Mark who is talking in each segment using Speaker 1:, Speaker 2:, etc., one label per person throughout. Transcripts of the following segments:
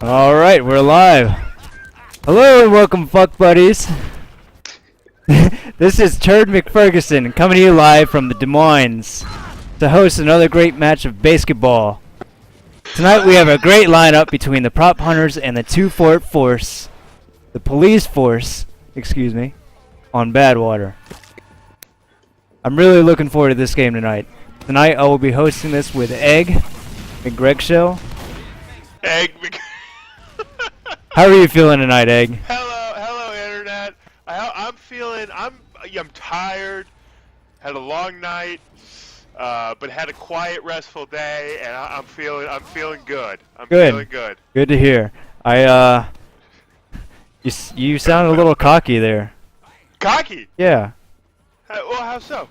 Speaker 1: Alright, we're live. Hello and welcome, fuck buddies. This is Turd McFerguson coming to you live from the Des Moines to host another great match of basketball. Tonight we have a great lineup between the Prophunters and the 2-Fort Force, the police force, excuse me, on Badwater. I'm really looking forward to this game tonight. Tonight I will be hosting this with Egg and Greg Shell.
Speaker 2: Egg.
Speaker 1: How are you feeling tonight, Egg?
Speaker 2: Hello, internet. I'm tired. Had a long night, but had a quiet, restful day, and I'm feeling good. Feeling good.
Speaker 1: Good to hear. You sound a little cocky there.
Speaker 2: Cocky?
Speaker 1: Yeah.
Speaker 2: Well, how so?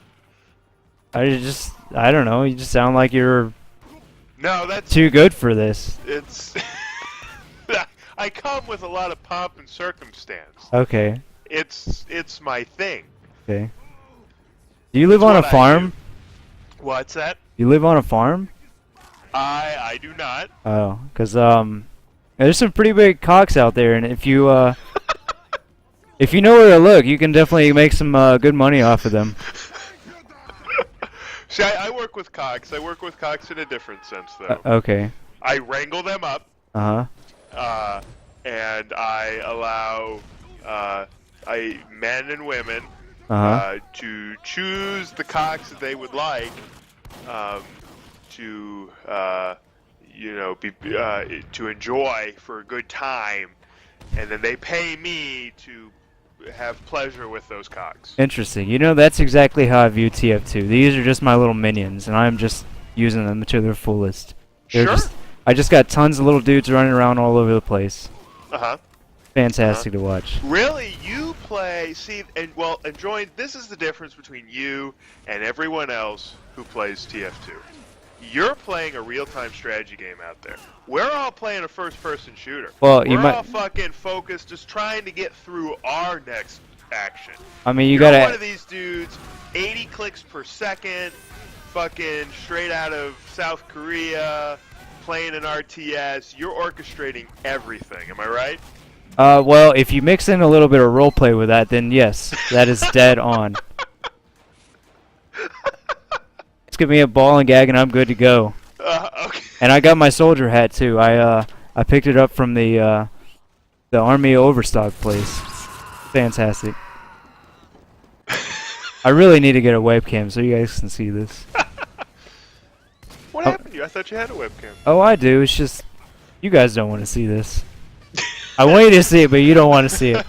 Speaker 1: I don't know. You just sound like you're
Speaker 2: that's
Speaker 1: too good for this.
Speaker 2: It's. I come with a lot of pomp and circumstance.
Speaker 1: Okay.
Speaker 2: It's my thing.
Speaker 1: Okay. Do you live on a farm?
Speaker 2: What's that?
Speaker 1: You live on a farm?
Speaker 2: I do not.
Speaker 1: Oh, cause there's some pretty big cocks out there, and if you if you know where to look, you can definitely make some good money off of them.
Speaker 2: See, I work with cocks. I work with cocks in a different sense, though.
Speaker 1: Okay.
Speaker 2: I wrangle them up. And I allow men and women to choose the cocks that they would like to to enjoy for a good time, and then they pay me to have pleasure with those cocks.
Speaker 1: Interesting. You know, that's exactly how I view TF2. These are just my little minions, and I'm just using them to their fullest. I just got tons of little dudes running around all over the place. Fantastic to watch.
Speaker 2: Really, you play? See, and join. This is the difference between you and everyone else who plays TF2. You're playing a real-time strategy game out there. We're all playing a first-person shooter.
Speaker 1: Well,
Speaker 2: we're all fucking focused, just trying to get through our next action.
Speaker 1: I mean,
Speaker 2: You're one of these dudes, 80 clicks per second, fucking straight out of South Korea, playing an RTS. You're orchestrating everything. Am I right?
Speaker 1: Well, if you mix in a little bit of roleplay with that, then yes, that is dead on. Just give me a ball and gag, and I'm good to go.
Speaker 2: Okay.
Speaker 1: And I got my soldier hat too. I picked it up from the Army Overstock place. Fantastic. I really need to get a webcam so you guys can see this.
Speaker 2: What happened to you? I thought you had a webcam.
Speaker 1: Oh, I do. It's just you guys don't want to see this. I want you to see it, but you don't want to see it.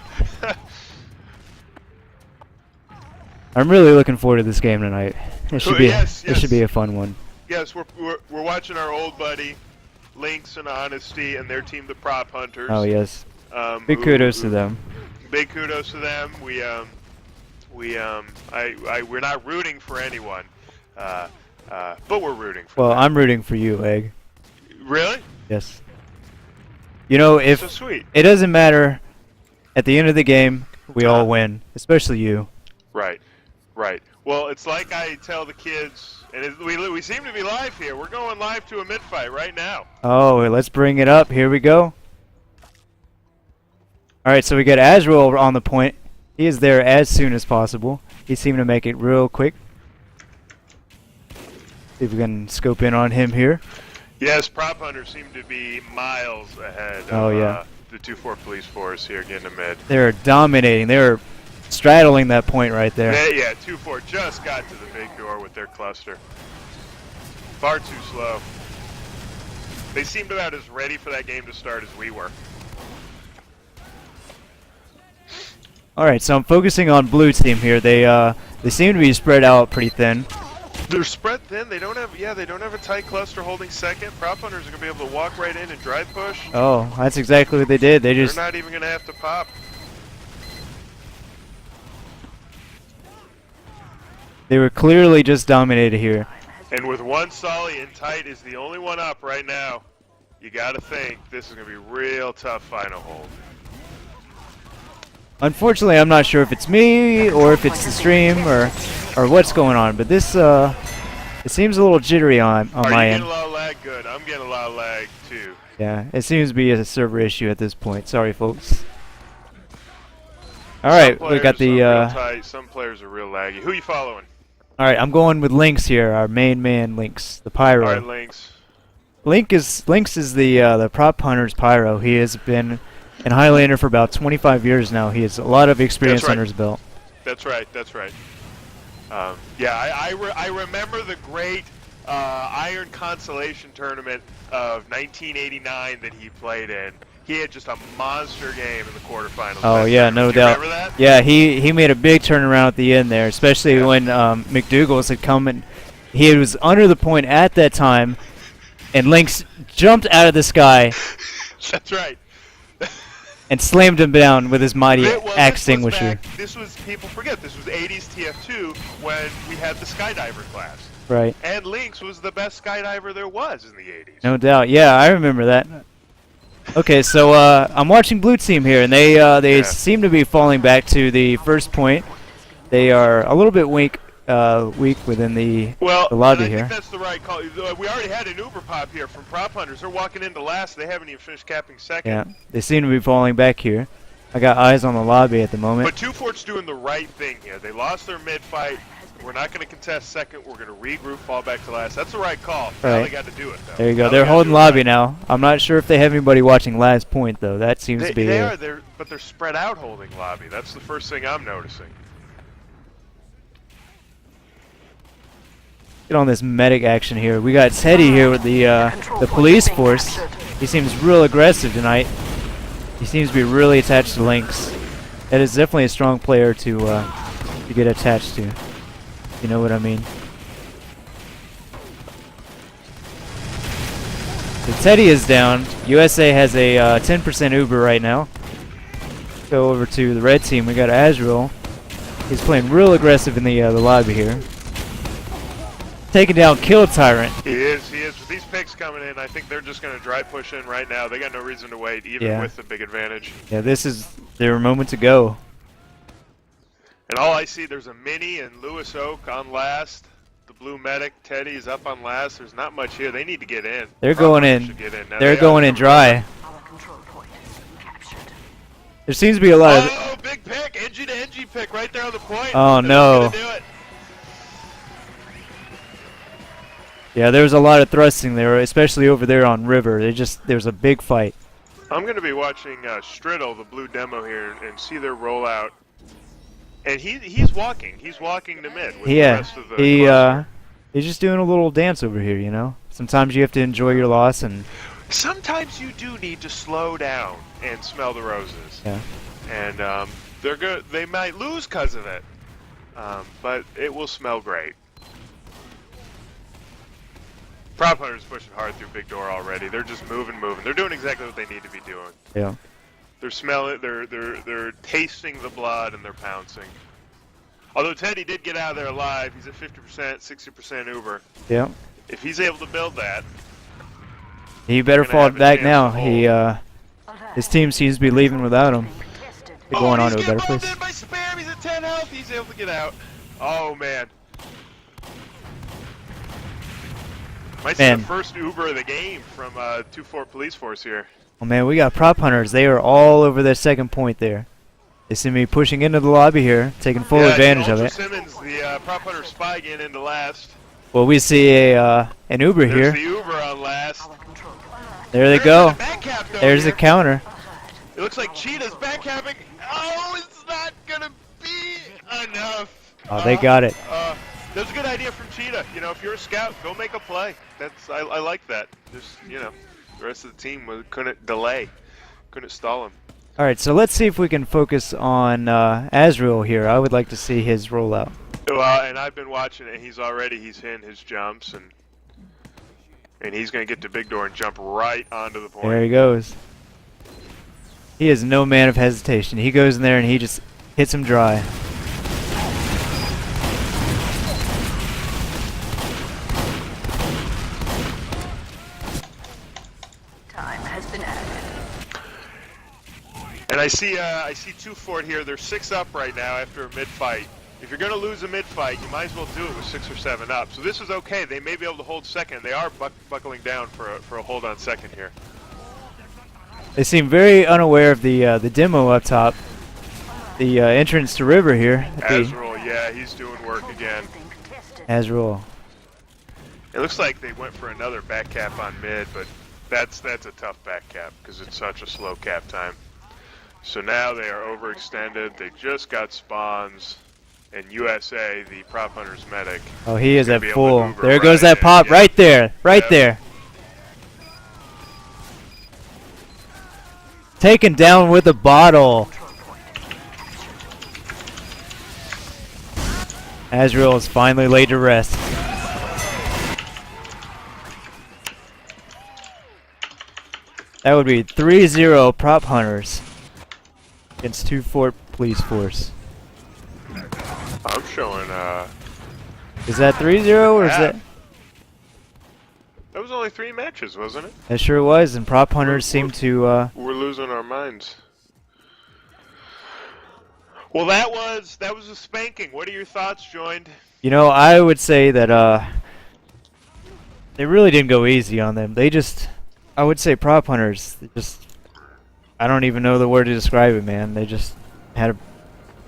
Speaker 1: I'm really looking forward to this game tonight. It should be it should be a fun one.
Speaker 2: Yes, we're watching our old buddy Lynx and Honesty and their team, the Prophunters.
Speaker 1: Oh yes. Big kudos to them.
Speaker 2: Big kudos to them. We're not rooting for anyone, but we're rooting for them.
Speaker 1: Well, I'm rooting for you, Egg.
Speaker 2: Really?
Speaker 1: Yes. You know, if
Speaker 2: so sweet.
Speaker 1: It doesn't matter, at the end of the game, we all win, especially you.
Speaker 2: Right. Well, it's like I tell the kids, and we seem to be live here. We're going live to a mid-fight right now.
Speaker 1: Oh, let's bring it up. Here we go. All right, so we got Azrael on the point. He is there as soon as possible. He seemed to make it real quick. See if we can scope in on him here.
Speaker 2: Yes, Prophunters seem to be miles ahead of the 2-4 police force here getting a mid.
Speaker 1: They're dominating. They're straddling that point right there.
Speaker 2: Yeah, 2-4 just got to the big door with their cluster. Far too slow. They seemed about as ready for that game to start as we were.
Speaker 1: All right, so I'm focusing on blue team here. They seem to be spread out pretty thin.
Speaker 2: They're spread thin. They don't have a tight cluster holding second. Prophunters are gonna be able to walk right in and drive push.
Speaker 1: Oh, that's exactly what they did. They're
Speaker 2: not even gonna have to pop.
Speaker 1: They were clearly just dominated here.
Speaker 2: And with one Solly in tight is the only one up right now. You gotta think this is gonna be real tough final hold.
Speaker 1: Unfortunately, I'm not sure if it's me or if it's the stream or what's going on, but this It seems a little jittery on
Speaker 2: Are
Speaker 1: my
Speaker 2: you
Speaker 1: end.
Speaker 2: getting a lot of lag? Good. I'm getting a lot of lag too.
Speaker 1: Yeah, it seems to be a server issue at this point. Sorry, folks. All right, we got the.
Speaker 2: Real tight. Some players are real laggy. Who are you following?
Speaker 1: All right, I'm going with Lynx here, our main man, Lynx, the pyro.
Speaker 2: All right, Lynx.
Speaker 1: Lynx is the prop hunter's pyro. He has been in Highlander for about 25 years now. He has a lot of experience under his belt.
Speaker 2: That's right. That's right. Yeah, I remember the great Iron Consolation tournament of 1989 that he played in. He had just a monster game in the quarterfinals.
Speaker 1: Oh yeah, no doubt.
Speaker 2: Remember that?
Speaker 1: Yeah, he made a big turnaround at the end there, especially when McDougal's had come and he was under the point at that time, and Lynx jumped out of the sky.
Speaker 2: That's right.
Speaker 1: And slammed him down with his mighty axe extinguisher.
Speaker 2: This was, people forget, this was 80s TF2 when we had the skydiver class.
Speaker 1: Right.
Speaker 2: And Lynx was the best skydiver there was in the 80s.
Speaker 1: No doubt. Yeah, I remember that. Okay, so I'm watching Blue Team here, and they seem to be falling back to the first point. They are a little bit weak within the lobby here.
Speaker 2: I think that's the right call. We already had an Uber pop here from Prophunters. They're walking into last. They haven't even finished capping second.
Speaker 1: Yeah, they seem to be falling back here. I got eyes on the lobby at the moment.
Speaker 2: But 2Fort's doing the right thing here. They lost their mid-fight. We're not going to contest second. We're going to regroup, fall back to last. That's the right call.
Speaker 1: Right.
Speaker 2: Now they got to do it, though.
Speaker 1: There you go. They're holding lobby now. I'm not sure if they have anybody watching last point, though. That seems to be...
Speaker 2: They are, but they're spread out holding lobby. That's the first thing I'm noticing.
Speaker 1: Get on this medic action here. We got Teddy here with the police force. He seems real aggressive tonight. He seems to be really attached to Lynx. That is definitely a strong player to get attached to. You know what I mean? So Teddy is down. USA has a 10% Uber right now. Go over to the red team. We got Azrael. He's playing real aggressive in the lobby here. Taking down Kill Tyrant.
Speaker 2: He is. With these picks coming in, I think they're just going to dry push in right now. They got no reason to wait, even with the big advantage.
Speaker 1: Yeah, this is their moment to go.
Speaker 2: And all I see, there's a Mini and Lewis Oak on last. The blue medic, Teddy, is up on last. There's not much here. They need to get in.
Speaker 1: They're going in. They're going in dry. There seems to be a lot of...
Speaker 2: Oh, big pick. NG to NG pick right there on the point.
Speaker 1: Oh, no.
Speaker 2: Do it.
Speaker 1: Yeah, there was a lot of thrusting there, especially over there on River. There's a big fight.
Speaker 2: I'm going to be watching Striddle, the blue demo here, and see their rollout. And he's walking. He's walking to mid with the rest of the cluster.
Speaker 1: He's just doing a little dance over here, you know? Sometimes you have to enjoy your loss, and...
Speaker 2: Sometimes you do need to slow down and smell the roses.
Speaker 1: Yeah.
Speaker 2: And they're good. They might lose because of it, but it will smell great. Prophunters pushing hard through big door already. They're just moving. They're doing exactly what they need to be doing.
Speaker 1: Yeah.
Speaker 2: They're smelling. They're tasting the blood and they're pouncing. Although Teddy did get out of there alive, he's at 50%, 60% Uber.
Speaker 1: Yeah.
Speaker 2: If he's able to build that,
Speaker 1: he better fall back now. His team seems to be leaving without him. They're going on to a better place.
Speaker 2: By Spam. He's at 10 health. He's able to get out. Oh man. Might see the first Uber of the game from 2-4 police force here.
Speaker 1: Oh man, we got prop hunters. They are all over their second point there. They seem to be pushing into the lobby here, taking full advantage of it.
Speaker 2: Simmons, the prop hunter spy getting into last.
Speaker 1: Well, we see an Uber here.
Speaker 2: There's the Uber on last.
Speaker 1: There they go. There's the counter.
Speaker 2: It looks like Cheetah's backcapping. Oh, it's not gonna be enough.
Speaker 1: Oh, they got it.
Speaker 2: That was a good idea from Cheetah. You know, if you're a scout, go make a play. I like that. Just, you know, the rest of the team couldn't delay, couldn't stall him.
Speaker 1: All right, so let's see if we can focus on Azrael here. I would like to see his rollout.
Speaker 2: Well, and I've been watching it. He's hitting his jumps, and he's going to get to big door and jump right onto the point.
Speaker 1: There he goes. He is no man of hesitation. He goes in there and he just hits him dry.
Speaker 2: And I see 2-4 here. They're 6 up right now after a mid-fight. If you're going to lose a mid-fight, you might as well do it with 6 or 7 up. So this is okay. They may be able to hold second. They are buckling down for a hold on second here.
Speaker 1: They seem very unaware of the demo up top. The entrance to River here.
Speaker 2: Azrael, yeah, he's doing work again.
Speaker 1: Azrael.
Speaker 2: It looks like they went for another back cap on mid, but that's a tough back cap because it's such a slow cap time. So now they are overextended. They just got spawns. And USA, the Prop Hunters medic.
Speaker 1: Oh, he is at full. There
Speaker 2: right
Speaker 1: goes that
Speaker 2: in.
Speaker 1: pop
Speaker 2: Yep.
Speaker 1: right there. Right there. Taken down with a bottle. Azrael is finally laid to rest. That would be 3-0 Prop Hunters against 2 Fort Police Force.
Speaker 2: I'm showing,
Speaker 1: Is that 3-0 or is that?
Speaker 2: That was only 3 matches, wasn't it?
Speaker 1: It sure was, and Prop Hunters seem to,
Speaker 2: We're losing our minds. Well, that was a spanking. What are your thoughts, Joined?
Speaker 1: you know, I would say that, they really didn't go easy on them. They just, I would say Prop Hunters, they just, I don't even know the word to describe it, man. They just had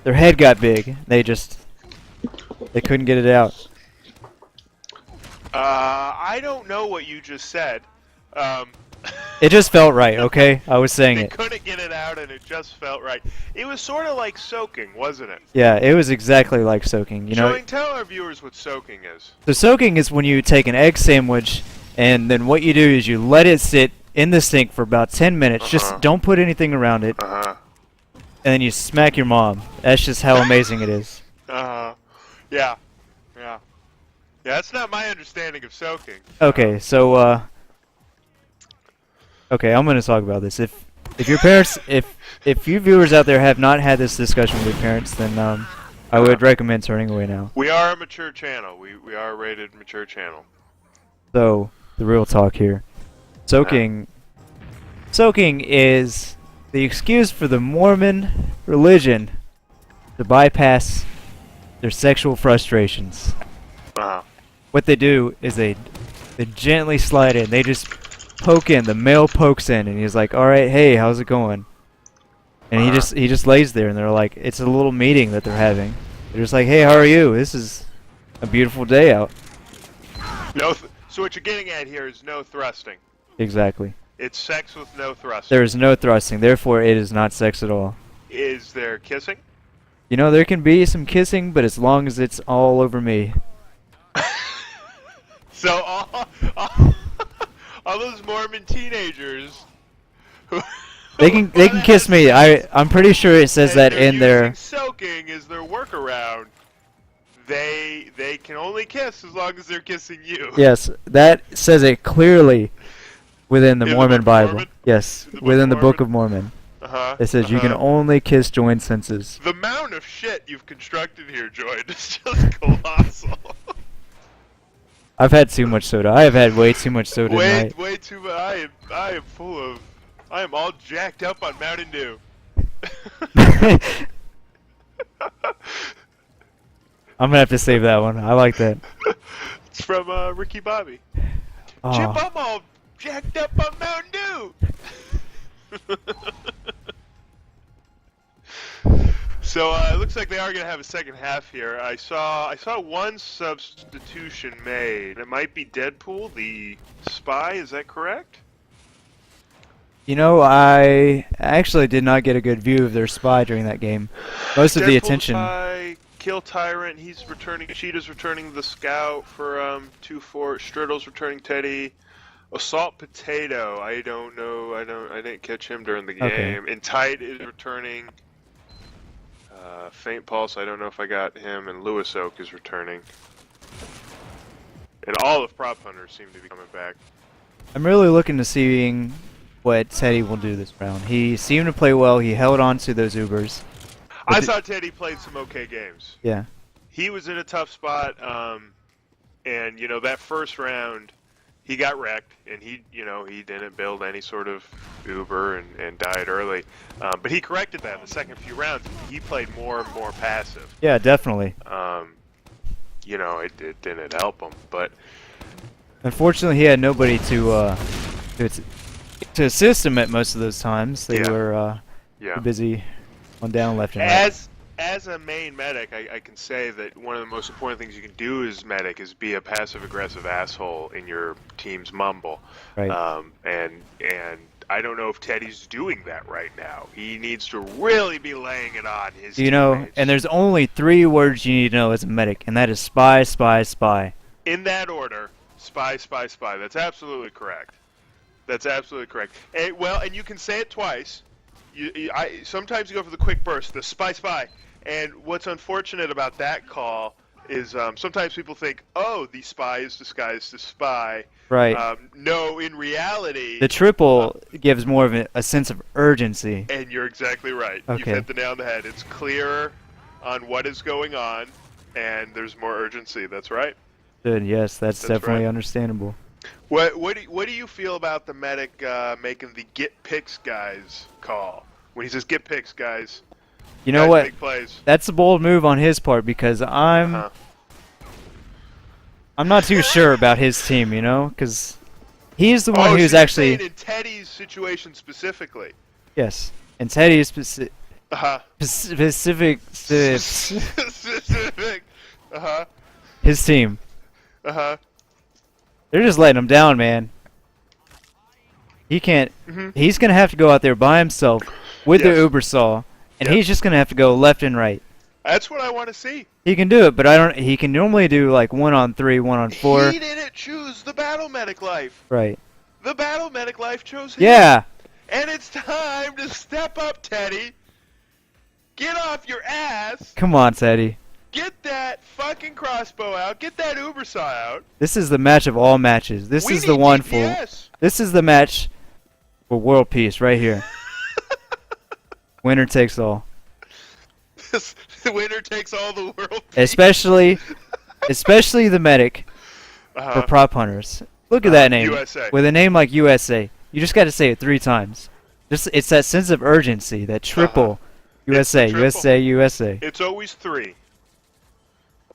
Speaker 1: their head got big. They couldn't get it out.
Speaker 2: I don't know what you just said.
Speaker 1: It just felt right, okay? I was saying
Speaker 2: they
Speaker 1: it.
Speaker 2: couldn't get it out, and it just felt right. It was sort of like soaking, wasn't it?
Speaker 1: Yeah, it was exactly like soaking. You know,
Speaker 2: Tell our viewers what soaking is.
Speaker 1: so soaking is when you take an egg sandwich, and then what you do is you let it sit in the sink for about 10 minutes. Just don't put anything around it, and then you smack your mom. That's just how amazing it is.
Speaker 2: Yeah. Yeah, that's not my understanding of soaking.
Speaker 1: Okay, so okay, I'm gonna talk about this. If your parents, if you viewers out there have not had this discussion with your parents, then I would recommend turning away now.
Speaker 2: We are a mature channel. We are a rated mature channel.
Speaker 1: So the real talk here, soaking is the excuse for the Mormon religion to bypass their sexual frustrations. What they do is they gently slide in. They just poke in. The male pokes in, and he's like, "All right, hey, how's it going?" And he just lays there, and they're like, it's a little meeting that they're having. They're just like, "Hey, how are you? This is a beautiful day out."
Speaker 2: So what you're getting at here is no thrusting.
Speaker 1: Exactly.
Speaker 2: It's sex with no thrusting.
Speaker 1: There is no thrusting, therefore it is not sex at all.
Speaker 2: Is there kissing?
Speaker 1: You know, there can be some kissing, but as long as it's all over me.
Speaker 2: So all those Mormon teenagers who
Speaker 1: They can kiss me. I'm pretty sure it says that in their.
Speaker 2: Soaking is their workaround. They can only kiss as long as they're kissing you.
Speaker 1: Yes, that says it clearly within the Mormon Bible.
Speaker 2: Mormon?
Speaker 1: Yes, within the Book of Mormon. It says you can only kiss joined senses.
Speaker 2: The amount of shit you've constructed here, Joy, is just colossal.
Speaker 1: I've had too much soda. I have had way too much soda tonight.
Speaker 2: Way too much. I am full of. I am all jacked up on Mountain Dew.
Speaker 1: I'm gonna have to save that one. I like that.
Speaker 2: It's from Ricky Bobby.
Speaker 1: Oh.
Speaker 2: Chip, I'm all jacked up on Mountain Dew. So it looks like they are going to have a second half here. I saw one substitution made. It might be Deadpool, the spy. Is that correct?
Speaker 1: You know, I actually did not get a good view of their spy during that game. Most of the attention.
Speaker 2: Spy, Kill Tyrant. He's returning. Cheetah's returning the scout for 2-4. Striddle's returning Teddy. Assault Potato. I don't know. I didn't catch him during the game.
Speaker 1: Okay.
Speaker 2: And Tight is returning. Faint Pulse, I don't know if I got him, and Lewis Oak is returning. And all of Prop Hunters seem to be coming back.
Speaker 1: I'm really looking to seeing what Teddy will do this round. He seemed to play well. He held on to those Ubers.
Speaker 2: I thought Teddy played some okay games.
Speaker 1: Yeah.
Speaker 2: He was in a tough spot, and you know that first round, he got wrecked, and he didn't build any sort of Uber and died early. But he corrected that in the second few rounds. He played more and more passive.
Speaker 1: Yeah, definitely.
Speaker 2: It didn't help him, but
Speaker 1: Unfortunately, he had nobody to assist him at most of those times. They were
Speaker 2: yeah.
Speaker 1: busy on down left and right.
Speaker 2: As a main medic, I can say that one of the most important things you can do as medic is be a passive-aggressive asshole in your team's mumble.
Speaker 1: Right.
Speaker 2: And I don't know if Teddy's doing that right now. He needs to really be laying it on his teammates.
Speaker 1: And there's only 3 words you need to know as a medic, and that is spy, spy, spy.
Speaker 2: In that order, spy, spy, spy. That's absolutely correct. That's absolutely correct. And you can say it twice. Sometimes you go for the quick burst, the spy, spy. And what's unfortunate about that call is sometimes people think, oh, the spy is disguised as spy.
Speaker 1: Right.
Speaker 2: No, in reality...
Speaker 1: The triple gives more of a sense of urgency.
Speaker 2: And you're exactly right.
Speaker 1: Okay.
Speaker 2: You've hit the nail on the head. It's clearer on what is going on, and there's more urgency. That's right.
Speaker 1: Good, yes, that's definitely
Speaker 2: right.
Speaker 1: Understandable.
Speaker 2: What do you feel about the medic making the get picks guys call? When he says get picks guys...
Speaker 1: You know what?
Speaker 2: Make plays.
Speaker 1: That's a bold move on his part because I'm not too sure about his team, because he's the one who's actually
Speaker 2: in Teddy's situation specifically.
Speaker 1: Yes, and Teddy's specific.
Speaker 2: Specific.
Speaker 1: His team.
Speaker 2: They're
Speaker 1: just letting him down, man. He can't. He's gonna have to go out there by himself with the Uber saw. And he's just gonna have to go left and right.
Speaker 2: That's what I want to see.
Speaker 1: He can do it, but I don't. He can normally do like 1-on-3, 1-on-4.
Speaker 2: He didn't choose the battle medic life.
Speaker 1: Right.
Speaker 2: The battle medic life chose him.
Speaker 1: Yeah.
Speaker 2: And it's time to step up, Teddy. Get off your ass.
Speaker 1: Come on, Teddy.
Speaker 2: Get that fucking crossbow out. Get that Uber saw out.
Speaker 1: This is the match of all matches. This is the one for. This is the match for world peace right here. Winner takes all.
Speaker 2: The winner takes all the world.
Speaker 1: Especially the medic for prop hunters. Look at that name.
Speaker 2: USA.
Speaker 1: With a name like USA, you just got to say it 3 times. It's that sense of urgency, that triple. USA,
Speaker 2: triple.
Speaker 1: USA, USA.
Speaker 2: It's always 3.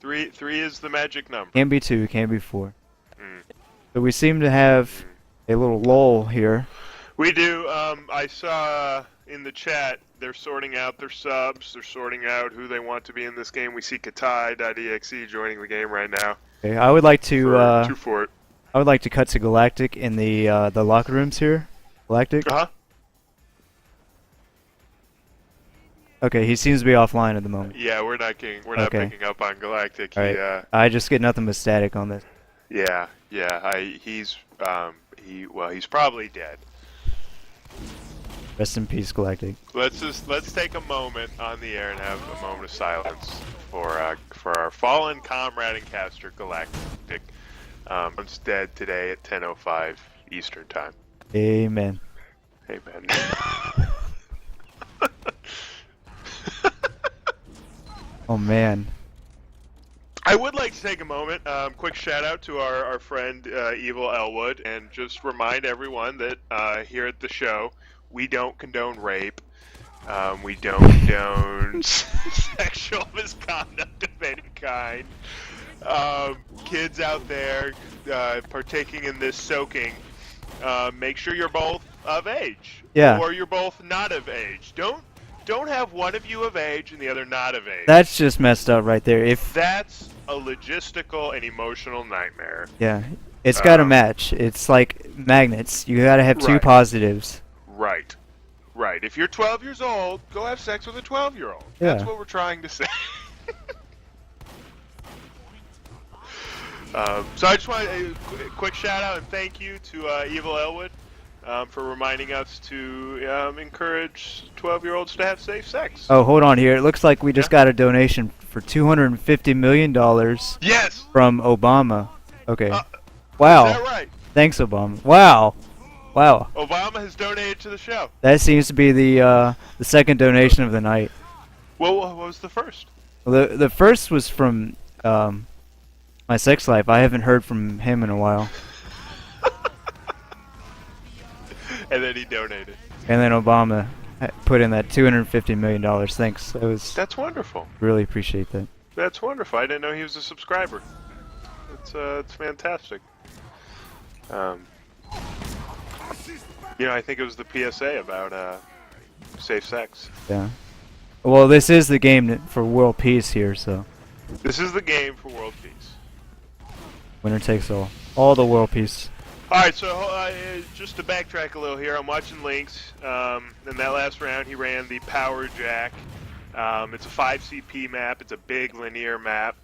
Speaker 2: 3 is the magic number.
Speaker 1: Can be 2, can be 4. So we seem to have a little lull here.
Speaker 2: We do. I saw in the chat they're sorting out their subs. They're sorting out who they want to be in this game. We see Katai.exe joining the game right now.
Speaker 1: Okay, I would like to.
Speaker 2: For it.
Speaker 1: I would like to cut to Galactic in the locker rooms here. Galactic. Okay, he seems to be offline at the moment.
Speaker 2: Yeah, we're not picking up on Galactic.
Speaker 1: All right. I just get nothing but static on this.
Speaker 2: Yeah. He's probably dead.
Speaker 1: Rest in peace, Galactic.
Speaker 2: Let's take a moment on the air and have a moment of silence for our fallen comrade and caster Galactic. He's dead today at 10:05 Eastern Time.
Speaker 1: Amen.
Speaker 2: Amen.
Speaker 1: Oh man.
Speaker 2: I would like to take a moment, quick shout out to our friend Evil Elwood, and just remind everyone that here at the show, we don't condone rape. We don't condone sexual misconduct of any kind. Kids out there partaking in this soaking, make sure you're both of age.
Speaker 1: Yeah.
Speaker 2: Or you're both not of age. Don't have one of you of age and the other not of age.
Speaker 1: That's just messed up right there.
Speaker 2: That's a logistical and emotional nightmare.
Speaker 1: Yeah. It's got to match. It's like magnets. You got to have 2 positives.
Speaker 2: Right. If you're 12 years old, go have sex with a 12-year-old.
Speaker 1: Yeah.
Speaker 2: That's what we're trying to say. So I just want a quick shout out and thank you to Evil Elwood for reminding us to encourage 12-year-olds to have safe sex.
Speaker 1: Oh, hold on here. It looks like we just got a donation for $250 million.
Speaker 2: Yes.
Speaker 1: From Obama. Okay. Wow.
Speaker 2: Is that right?
Speaker 1: Thanks, Obama. Wow.
Speaker 2: Obama has donated to the show.
Speaker 1: That seems to be the second donation of the night.
Speaker 2: Well, what was the first?
Speaker 1: Well, the first was from my sex life. I haven't heard from him in a while.
Speaker 2: And then he donated.
Speaker 1: And then Obama put in that $250 million. Thanks.
Speaker 2: That's wonderful.
Speaker 1: Really appreciate that.
Speaker 2: That's wonderful. I didn't know he was a subscriber. It's fantastic. I think it was the PSA about safe sex.
Speaker 1: Yeah. Well, this is the game for world peace here, so.
Speaker 2: This is the game for world peace.
Speaker 1: Winner takes all. All the world peace.
Speaker 2: Alright, so just to backtrack a little here, I'm watching Lynx. In that last round, he ran the Power Jack. It's a 5 CP map. It's a big linear map.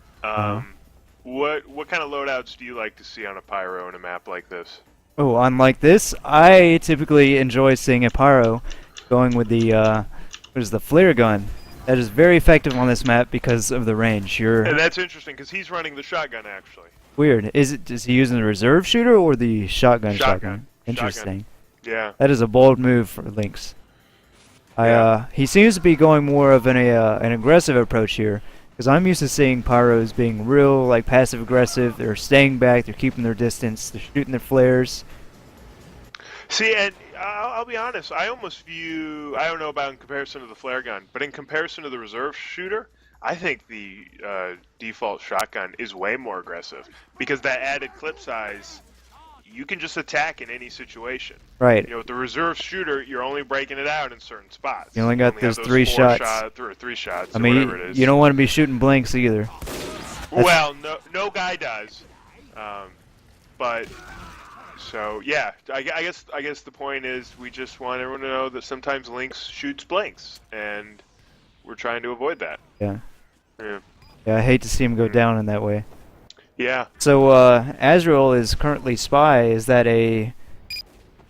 Speaker 2: What kind of loadouts do you like to see on a Pyro in a map like this?
Speaker 1: Oh, unlike this, I typically enjoy seeing a Pyro going with the flare gun. That is very effective on this map because of the range.
Speaker 2: And that's interesting because he's running the shotgun actually.
Speaker 1: Weird. Is he using the reserve shooter or the shotgun? Interesting.
Speaker 2: Yeah.
Speaker 1: That is a bold move for Lynx. He seems to be going more of an aggressive approach here, because I'm used to seeing Pyros being real like passive aggressive. They're staying back. They're keeping their distance. They're shooting their flares.
Speaker 2: See, and I'll be honest. I almost view, I don't know about in comparison to the flare gun, but in comparison to the reserve shooter, I think the default shotgun is way more aggressive because that added clip size, you can just attack in any situation.
Speaker 1: Right.
Speaker 2: With the reserve shooter, you're only breaking it out in certain spots.
Speaker 1: You only got those 3 shots.
Speaker 2: Three shots.
Speaker 1: I mean,
Speaker 2: whatever it is.
Speaker 1: you don't want to be shooting blanks either.
Speaker 2: Well, no guy does. But so yeah, I guess the point is we just want everyone to know that sometimes Lynx shoots blanks, and we're trying to avoid that.
Speaker 1: Yeah.
Speaker 2: Yeah.
Speaker 1: Yeah, I hate to see him go down in that way.
Speaker 2: Yeah.
Speaker 1: So, Azrael is currently Spy. Is that a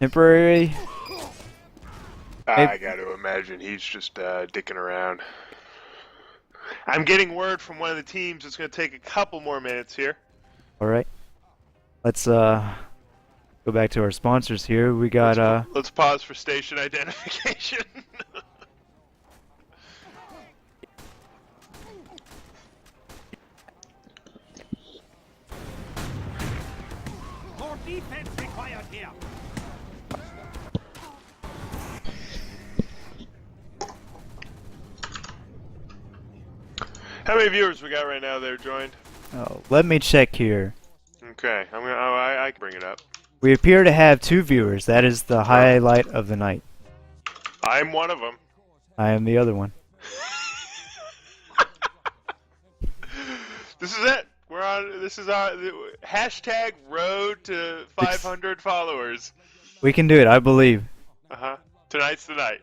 Speaker 1: temporary?
Speaker 2: I got to imagine he's just dicking around. I'm getting word from one of the teams it's going to take a couple more minutes here.
Speaker 1: All right. Let's go back to our sponsors here. We got
Speaker 2: Let's pause for station identification.
Speaker 3: Defense required here.
Speaker 2: How many viewers we got right now there joined?
Speaker 1: Oh, let me check here.
Speaker 2: Okay, I can bring it up.
Speaker 1: We appear to have 2 viewers. That is the highlight of the night.
Speaker 2: I'm one of them.
Speaker 1: I am the other one.
Speaker 2: This is it. We're on. This is our hashtag road to 500 followers.
Speaker 1: We can do it. I believe.
Speaker 2: Tonight's the night.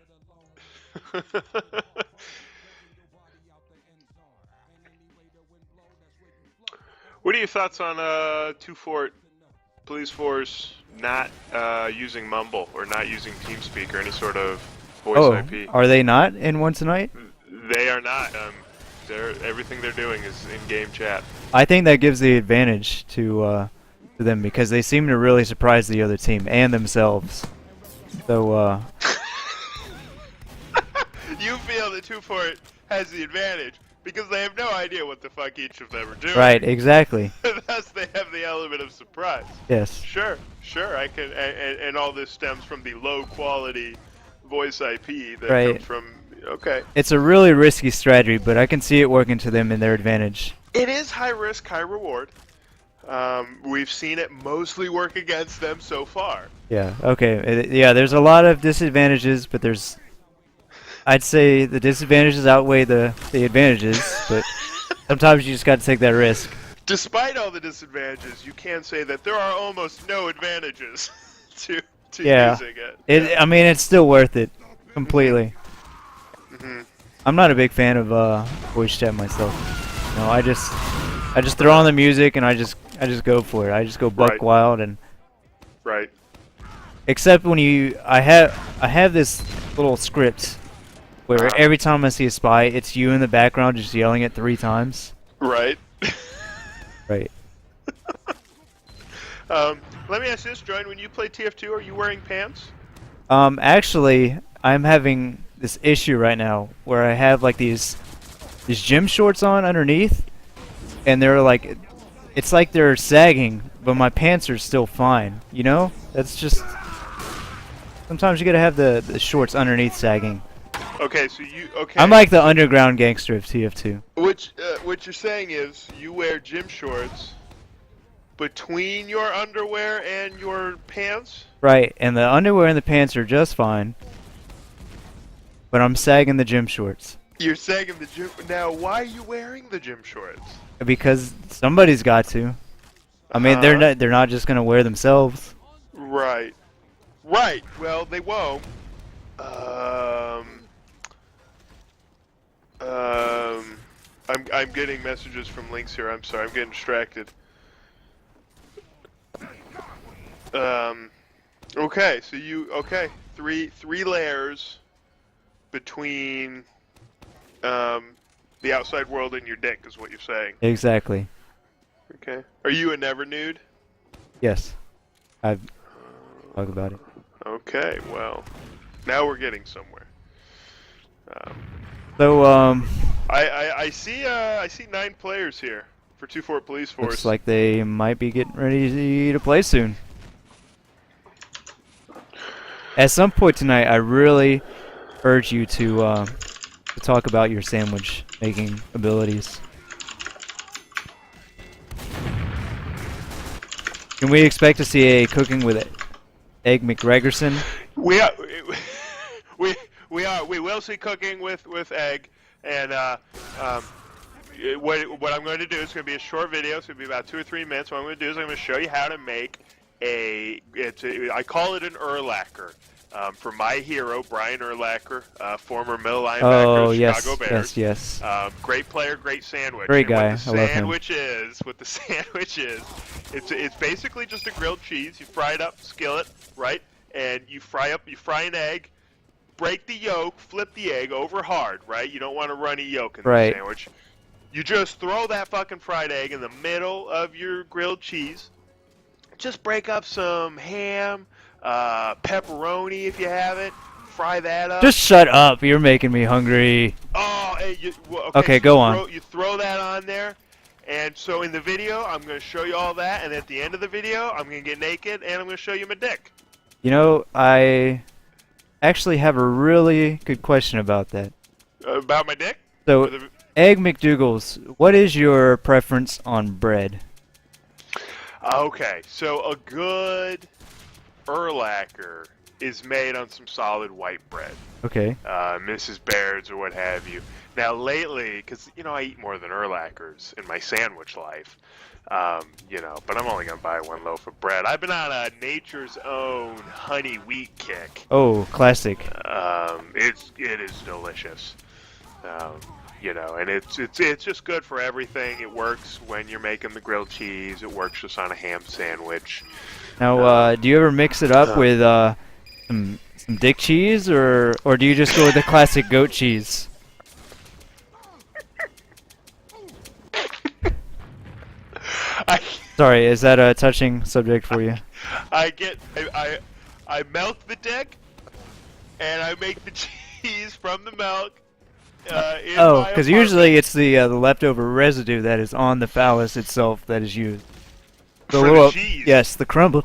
Speaker 2: What are your thoughts on 2-Fort Police Force not using Mumble or not using TeamSpeak or any sort of voice IP?
Speaker 1: Are they not in one tonight?
Speaker 2: They are not. Everything they're doing is in-game chat.
Speaker 1: I think that gives the advantage to them because they seem to really surprise the other team and themselves. So,
Speaker 2: You feel that 2-Fort has the advantage because they have no idea what the fuck each of them are doing.
Speaker 1: right, exactly.
Speaker 2: Thus, they have the element of surprise.
Speaker 1: Yes.
Speaker 2: Sure, I can, and all this stems from the low-quality voice IP that comes from. Okay.
Speaker 1: It's a really risky strategy, but I can see it working to them in their advantage.
Speaker 2: It is high risk, high reward. We've seen it mostly work against them so far.
Speaker 1: Yeah, okay. Yeah, there's a lot of disadvantages, but I'd say the disadvantages outweigh the advantages, but sometimes you just got to take that risk.
Speaker 2: Despite all the disadvantages, you can say that there are almost no advantages to using it.
Speaker 1: I mean, it's still worth it completely. I'm not a big fan of voice chat myself. No, I just throw on the music and I just go for it. I just go buck wild and.
Speaker 2: Right.
Speaker 1: Except when I have this little script where every time I see a spy, it's you in the background just yelling it 3 times.
Speaker 2: Right.
Speaker 1: Right.
Speaker 2: Let me ask this, Join. When you play TF2, are you wearing pants?
Speaker 1: Actually, I'm having this issue right now where I have like these gym shorts on underneath, and they're like, it's like they're sagging, but my pants are still fine. You know? That's Sometimes you gotta have the shorts underneath sagging.
Speaker 2: Okay, so you okay?
Speaker 1: I'm like the underground gangster of TF2.
Speaker 2: What you're saying is you wear gym shorts between your underwear and your pants?
Speaker 1: Right, and the underwear and the pants are just fine. But I'm sagging the gym shorts.
Speaker 2: You're sagging the gym. Now, why are you wearing the gym shorts?
Speaker 1: Because somebody's got to. I mean, they're not just gonna wear themselves.
Speaker 2: Right. Right. Well, they won't. I'm getting messages from links here. I'm sorry. I'm getting distracted. Okay. So three layers between the outside world and your dick is what you're saying.
Speaker 1: Exactly.
Speaker 2: Okay. Are you a never nude?
Speaker 1: Yes. I've talked about it.
Speaker 2: Okay. Well, now we're getting somewhere.
Speaker 1: So
Speaker 2: I see 9 players here for 2-4 Police Force.
Speaker 1: looks like they might be getting ready to play soon. At some point tonight, I really urge you to talk about your sandwich making abilities. Can we expect to see a cooking with Egg McGregorson?
Speaker 2: We will see cooking with egg, and what I'm going to do is going to be a short video. It's going to be about 2 or 3 minutes. What I'm going to do is I'm going to show you how to make I call it an Urlacher. For my hero, Brian Urlacher, former middle linebacker of the Chicago Bears.
Speaker 1: Yes.
Speaker 2: Great player, great sandwich.
Speaker 1: Great guy.
Speaker 2: And
Speaker 1: I love him.
Speaker 2: what the sandwich is, it's basically just a grilled cheese. You fry it up, skillet, right? And you fry an egg, break the yolk, flip the egg over hard, right? You don't want a runny yolk in the sandwich. You just throw that fucking fried egg in the middle of your grilled cheese. Just break up some ham, pepperoni if you have it. Fry that up.
Speaker 1: Just shut up. You're making me hungry.
Speaker 2: Oh, hey,
Speaker 1: okay,
Speaker 2: so
Speaker 1: go on.
Speaker 2: You throw that on there. And so in the video, I'm going to show you all that. And at the end of the video, I'm going to get naked and I'm going to show you my dick.
Speaker 1: You know, I actually have a really good question about that.
Speaker 2: About my dick?
Speaker 1: So, Egg McDougal's, what is your preference on bread?
Speaker 2: Okay, so a good Urlacher is made on some solid white bread.
Speaker 1: Okay.
Speaker 2: Mrs. Baird's or what have you. Now lately, because I eat more than Urlachers in my sandwich life, but I'm only gonna buy 1 loaf of bread. I've been on a Nature's Own honey wheat kick.
Speaker 1: Oh, classic.
Speaker 2: It is delicious. And it's just good for everything. It works when you're making the grilled cheese. It works just on a ham sandwich.
Speaker 1: Now, do you ever mix it up with some dick cheese, or do you just go with the classic goat cheese? Sorry, is that a touching subject for you?
Speaker 2: I milk the dick, and I make the cheese from the milk.
Speaker 1: Because usually it's the leftover residue that is on the phallus itself that is used.
Speaker 2: The cheese?
Speaker 1: Yes, the crumbly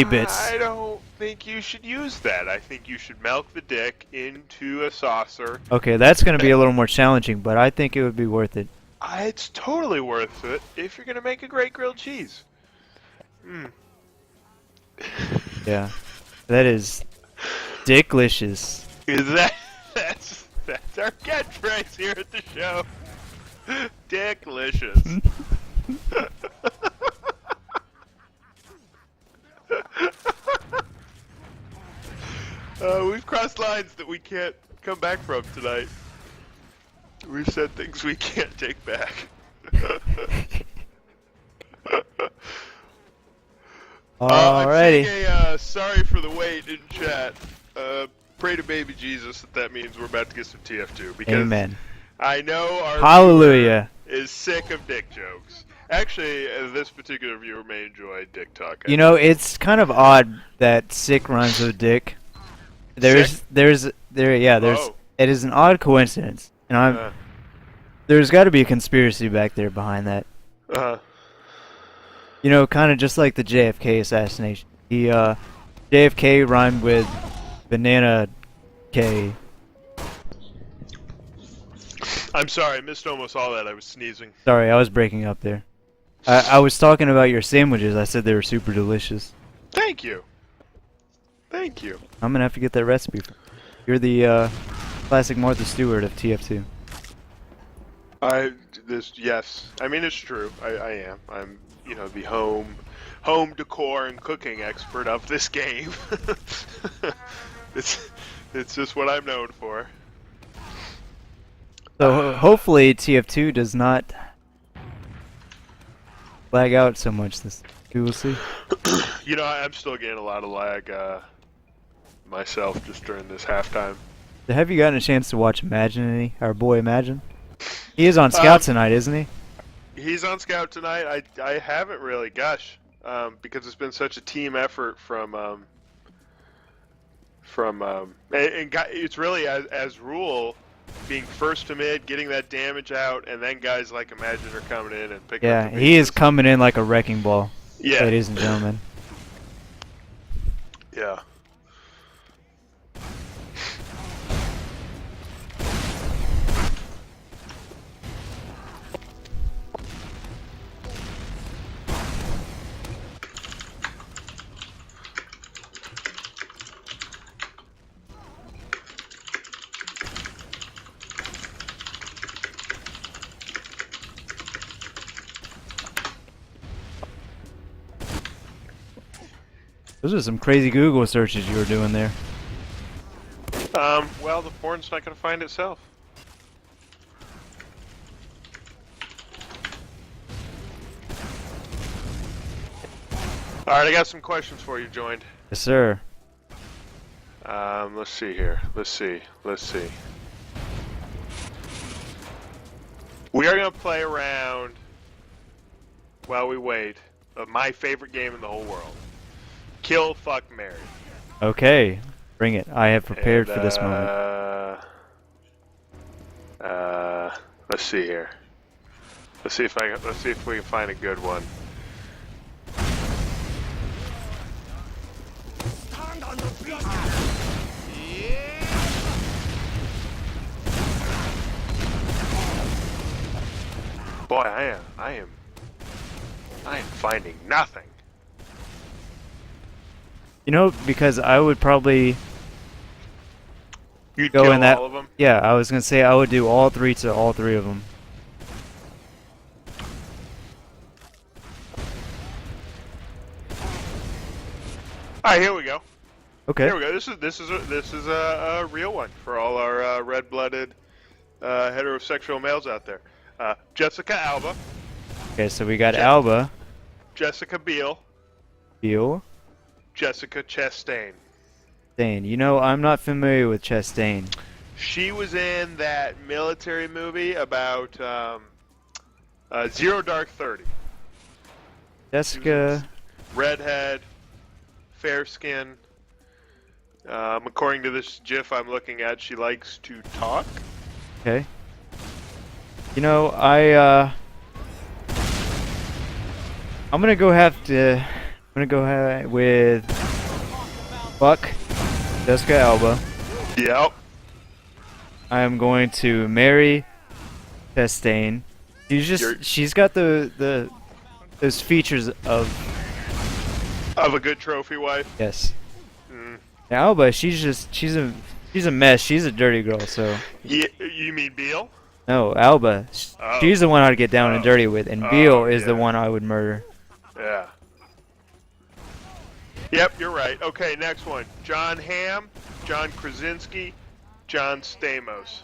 Speaker 1: bits.
Speaker 2: I don't think you should use that. I think you should milk the dick into a saucer.
Speaker 1: Okay, that's going to be a little more challenging, but I think it would be worth it.
Speaker 2: It's totally worth it if you're going to make a great grilled cheese.
Speaker 1: Yeah, that is dicklicious.
Speaker 2: That's our catchphrase here at the show. Dicklicious. We've crossed lines that we can't come back from tonight. We've said things we can't take back.
Speaker 1: Alrighty.
Speaker 2: I'm seeing a sorry for the wait in chat. Pray to baby Jesus that means we're about to get some TF2 because
Speaker 1: Amen.
Speaker 2: I know our
Speaker 1: Hallelujah
Speaker 2: viewer is sick of dick jokes. Actually, this particular viewer may enjoy dick talk.
Speaker 1: It's kind of odd that sick rhymes with dick. It is an odd coincidence, and there's got to be a conspiracy back there behind that. Kind of just like the JFK assassination. JFK rhymed with Banana K.
Speaker 2: I'm sorry, I missed almost all that. I was sneezing.
Speaker 1: Sorry, I was breaking up there. I was talking about your sandwiches. I said they were super delicious.
Speaker 2: Thank you. Thank you.
Speaker 1: I'm gonna have to get that recipe. You're the classic Martha Stewart of TF2.
Speaker 2: Yes. I mean, it's true. I am. I'm, the home decor and cooking expert of this game. It's just what I'm known for.
Speaker 1: So hopefully TF2 does not lag out so much. We will see.
Speaker 2: I'm still getting a lot of lag myself just during this halftime.
Speaker 1: So have you gotten a chance to watch Imagine our boy Imagine? He is on Scout tonight, isn't he?
Speaker 2: He's on Scout tonight. I haven't really, because it's been such a team effort from it's really as rule being first to mid, getting that damage out, and then guys like Imagine are coming in and picking up the
Speaker 1: he is
Speaker 2: pieces.
Speaker 1: coming in like a wrecking ball.
Speaker 2: Yeah.
Speaker 1: Ladies and gentlemen.
Speaker 2: Yeah.
Speaker 1: Those are some crazy Google searches you were doing there.
Speaker 2: Well, the porn's not going to find itself. Alright, I got some questions for you, Joined.
Speaker 1: Yes, sir.
Speaker 2: Let's see here. Let's see. We are going to play around while we wait of my favorite game in the whole world. Kill, fuck, marry.
Speaker 1: Okay, bring it. I have prepared for this moment.
Speaker 2: Let's see here. Let's see if we can find a good one. Boy, I am finding nothing.
Speaker 1: Because I would probably
Speaker 2: You'd
Speaker 1: go
Speaker 2: kill
Speaker 1: in that.
Speaker 2: all of them?
Speaker 1: Yeah, I was gonna say I would do all three to all three of them.
Speaker 2: All right, here we go.
Speaker 1: Okay.
Speaker 2: Here we go. This is a real one for all our red-blooded heterosexual males out there. Jessica Alba,
Speaker 1: Okay, so we got Alba,
Speaker 2: Jessica Biel,
Speaker 1: Beal,
Speaker 2: Jessica Chastain.
Speaker 1: Chastain. I'm not familiar with Chastain.
Speaker 2: She was in that military movie about Zero Dark 30.
Speaker 1: Jessica.
Speaker 2: Redhead, fair skin. According to this GIF I'm looking at, she likes to talk.
Speaker 1: Okay. I'm gonna go with Buck, Jessica Alba.
Speaker 2: Yep.
Speaker 1: I am going to marry Chastain. She's got those features of
Speaker 2: a good trophy wife.
Speaker 1: yes. Now, Alba, she's a mess. She's a dirty girl. So
Speaker 2: You mean Beal?
Speaker 1: no, Alba.
Speaker 2: Oh.
Speaker 1: She's the one I'd get down and dirty with, and Beal is the
Speaker 2: yeah.
Speaker 1: one I would murder.
Speaker 2: Yeah. Yep, you're right. Okay, next one. John Hamm, John Krasinski, John Stamos.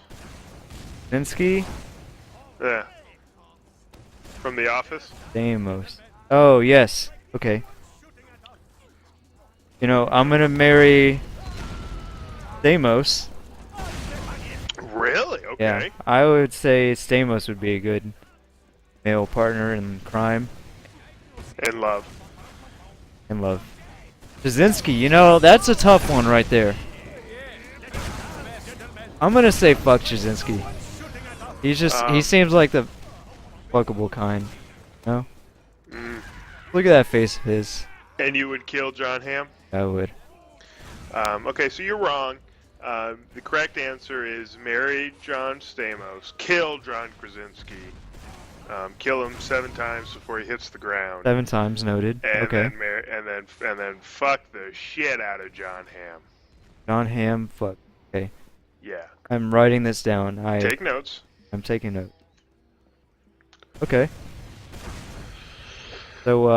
Speaker 1: Minsky,
Speaker 2: Yeah. From The Office?
Speaker 1: Stamos. Oh yes. Okay. I'm gonna marry Stamos.
Speaker 2: Really? Okay.
Speaker 1: Yeah, I would say Stamos would be a good male partner in crime
Speaker 2: And love.
Speaker 1: and love. Krasinski, that's a tough one right there. I'm gonna say fuck Krasinski. He seems like the fuckable kind. No?
Speaker 2: Mm.
Speaker 1: Look at that face of his.
Speaker 2: And you would kill John Hamm?
Speaker 1: I would.
Speaker 2: Okay, so you're wrong. The correct answer is marry John Stamos, kill John Krasinski, kill him 7 times before he hits the ground,
Speaker 1: 7 times noted.
Speaker 2: and
Speaker 1: Okay.
Speaker 2: then fuck the shit out of John Hamm.
Speaker 1: John Hamm. Fuck. Okay.
Speaker 2: Yeah.
Speaker 1: I'm writing this down.
Speaker 2: Take notes.
Speaker 1: I'm taking notes. Okay. So,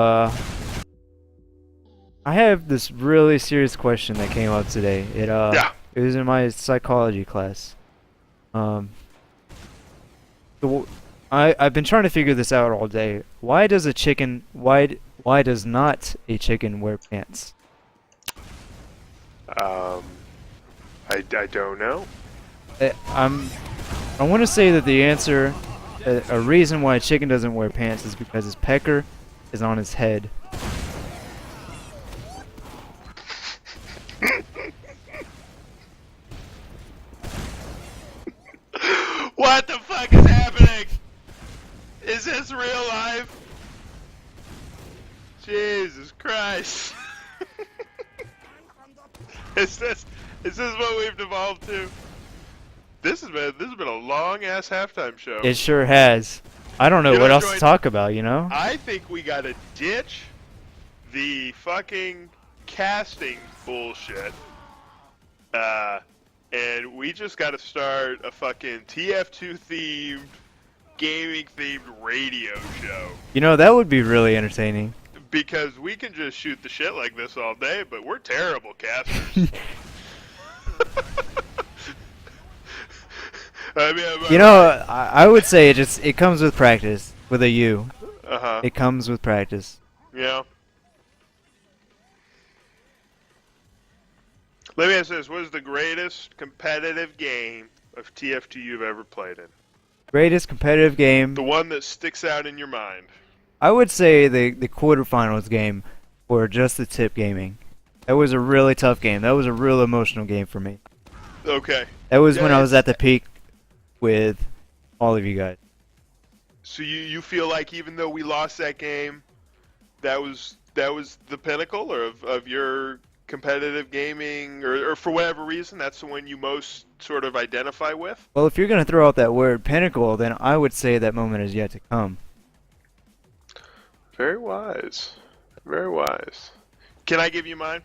Speaker 1: I have this really serious question that came up today.
Speaker 2: Yeah.
Speaker 1: It was in my psychology class. I've been trying to figure this out all day. Why does not a chicken wear pants?
Speaker 2: I don't know.
Speaker 1: I want to say that the answer, a reason why a chicken doesn't wear pants is because his pecker is on his head.
Speaker 2: What the fuck is happening? Is this real life? Jesus Christ. Is this what we've devolved to? This has been a long ass halftime show.
Speaker 1: It sure has. I don't know what else to talk about, you know?
Speaker 2: I think we gotta ditch the fucking casting bullshit. And we just gotta start a fucking TF2 themed, gaming themed radio show.
Speaker 1: You know, that would be really entertaining.
Speaker 2: Because we can just shoot the shit like this all day, but we're terrible casters. I mean,
Speaker 1: you know, I would say it comes with practice, with a U.
Speaker 2: Uh-huh.
Speaker 1: It comes with practice.
Speaker 2: Yeah. Let me ask this: what is the greatest competitive game of TF2 you've ever played in?
Speaker 1: Greatest competitive game.
Speaker 2: The one that sticks out in your mind.
Speaker 1: I would say the quarterfinals game for Just the Tip Gaming. That was a really tough game. That was a real emotional game for me.
Speaker 2: Okay.
Speaker 1: That was when I was at the peak with all of you guys.
Speaker 2: So you feel like even though we lost that game, that was the pinnacle of your competitive gaming, or for whatever reason, that's the one you most sort of identify with?
Speaker 1: Well, if you're going to throw out that word pinnacle, then I would say that moment is yet to come.
Speaker 2: Very wise. Very wise. Can I give you mine?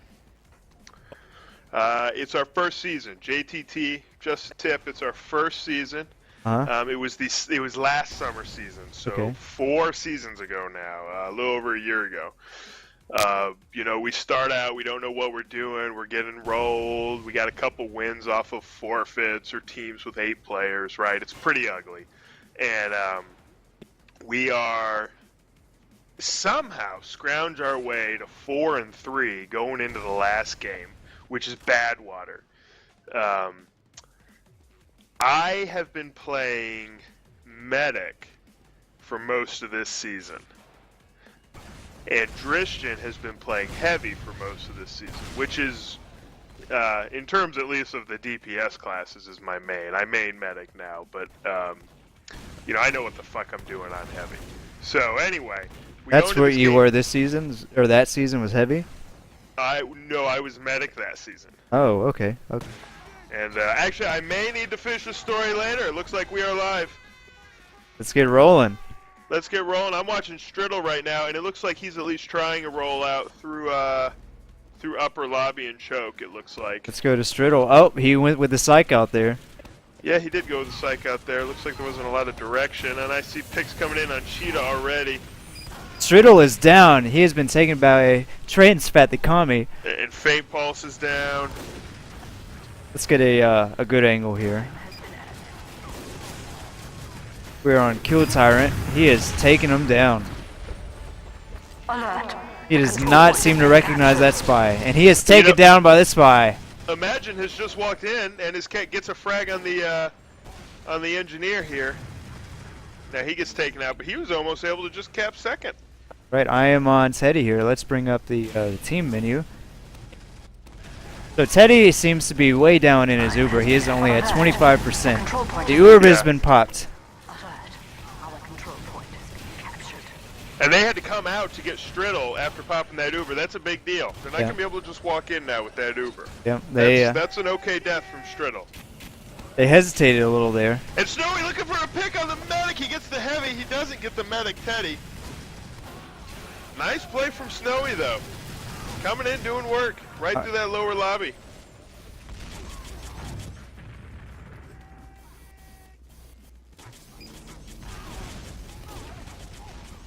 Speaker 2: It's our first season. JTT, just a tip. It's our first season.
Speaker 1: Uh-huh.
Speaker 2: It was last summer season, so
Speaker 1: Okay.
Speaker 2: 4 seasons ago now, a little over a year ago. We start out, we don't know what we're doing. We're getting rolled. We got a couple wins off of forfeits or teams with 8 players, right? It's pretty ugly. And we are somehow scrounge our way to 4-3 going into the last game, which is Badwater. I have been playing Medic for most of this season. And Drishtian has been playing Heavy for most of this season, which is, in terms at least of the DPS classes, is my main. I main Medic now, but, I know what the fuck I'm doing on Heavy. So, anyway.
Speaker 1: That's what you were this season? Or that season was Heavy?
Speaker 2: No, I was Medic that season.
Speaker 1: Oh, okay.
Speaker 2: And actually, I may need to finish the story later. It looks like we are live.
Speaker 1: Let's get rolling.
Speaker 2: Let's get rolling. I'm watching Striddle right now, and it looks like he's at least trying a rollout through upper lobby and choke, it looks like.
Speaker 1: Let's go to Striddle. Oh, he went with the psych out there.
Speaker 2: Yeah, he did go with the psych out there. Looks like there wasn't a lot of direction, and I see picks coming in on Cheetah already.
Speaker 1: Striddle is down. He has been taken by Train Spat the Kami.
Speaker 2: And Faint Pulse is down.
Speaker 1: Let's get a good angle here. We're on Kill Tyrant. He is taking him down.
Speaker 3: Alert.
Speaker 1: He does not seem to recognize that spy, and he is taken down by the spy.
Speaker 2: Imagine has just walked in and gets a frag on the engineer here. Now he gets taken out, but he was almost able to just cap second.
Speaker 1: Right, I am on Teddy here. Let's bring up the team menu. So Teddy seems to be way down in his Uber. He is only at 25%. The Uber has been popped.
Speaker 3: Alert. Our control point is being captured.
Speaker 2: And they had to come out to get Striddle after popping that Uber. That's a big deal. They're not
Speaker 1: Yeah.
Speaker 2: going to be able to just walk in now with that Uber.
Speaker 1: Yep,
Speaker 2: That's an okay death from Striddle.
Speaker 1: they hesitated a little there.
Speaker 2: And Snowy looking for a pick on the medic. He gets the heavy. He doesn't get the medic Teddy. Nice play from Snowy, though. Coming in, doing work. Right through that lower lobby.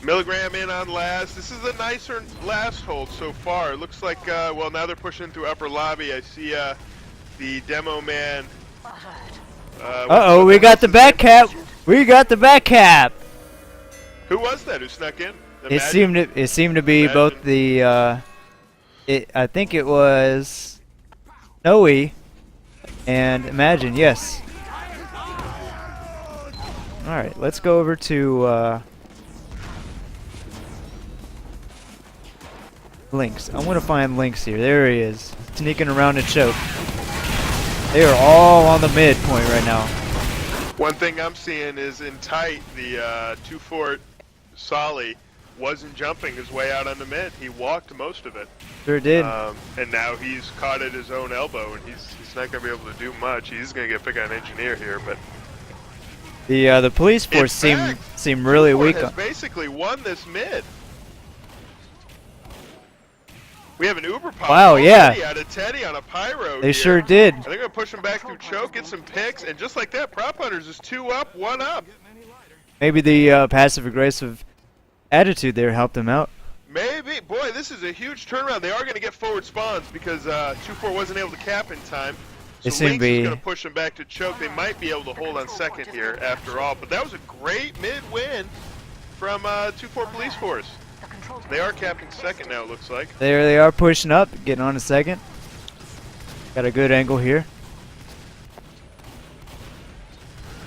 Speaker 2: Milligram in on last. This is a nicer last hold so far. It looks like, well, now they're pushing through upper lobby. I see the demo man.
Speaker 1: Uh-oh, we got the back cap. We got the back cap.
Speaker 2: Who was that who snuck in?
Speaker 1: It seemed to be both the I think it was Snowy and Imagine, yes. Alright, let's go over to Lynx. I want to find Lynx here. There he is. Sneaking around a choke. They are all on the mid point right now.
Speaker 2: One thing I'm seeing is in tight, the 2-fort Solly wasn't jumping his way out on the mid. He walked most of it.
Speaker 1: Sure did.
Speaker 2: And now he's caught at his own elbow, and he's not going to be able to do much. He's going to get picked on engineer here, but
Speaker 1: the police force seem really weak.
Speaker 2: Has basically won this mid. We have an Uber pop out of Teddy on a pyro.
Speaker 1: They sure did.
Speaker 2: And they're going to push him back through choke, get some picks, and just like that, Prophunters is 2 up, 1 up.
Speaker 1: Maybe the passive-aggressive attitude there helped them out.
Speaker 2: Maybe. Boy, this is a huge turnaround. They are going to get forward spawns because 2-4 wasn't able to cap in time. So Lynx is going to push them back to choke. They might be able to hold on second here after all. But that was a great mid-win from 2-4 Police Force. They are capping second now, it looks like.
Speaker 1: There they are pushing up, getting on a second. Got a good angle here.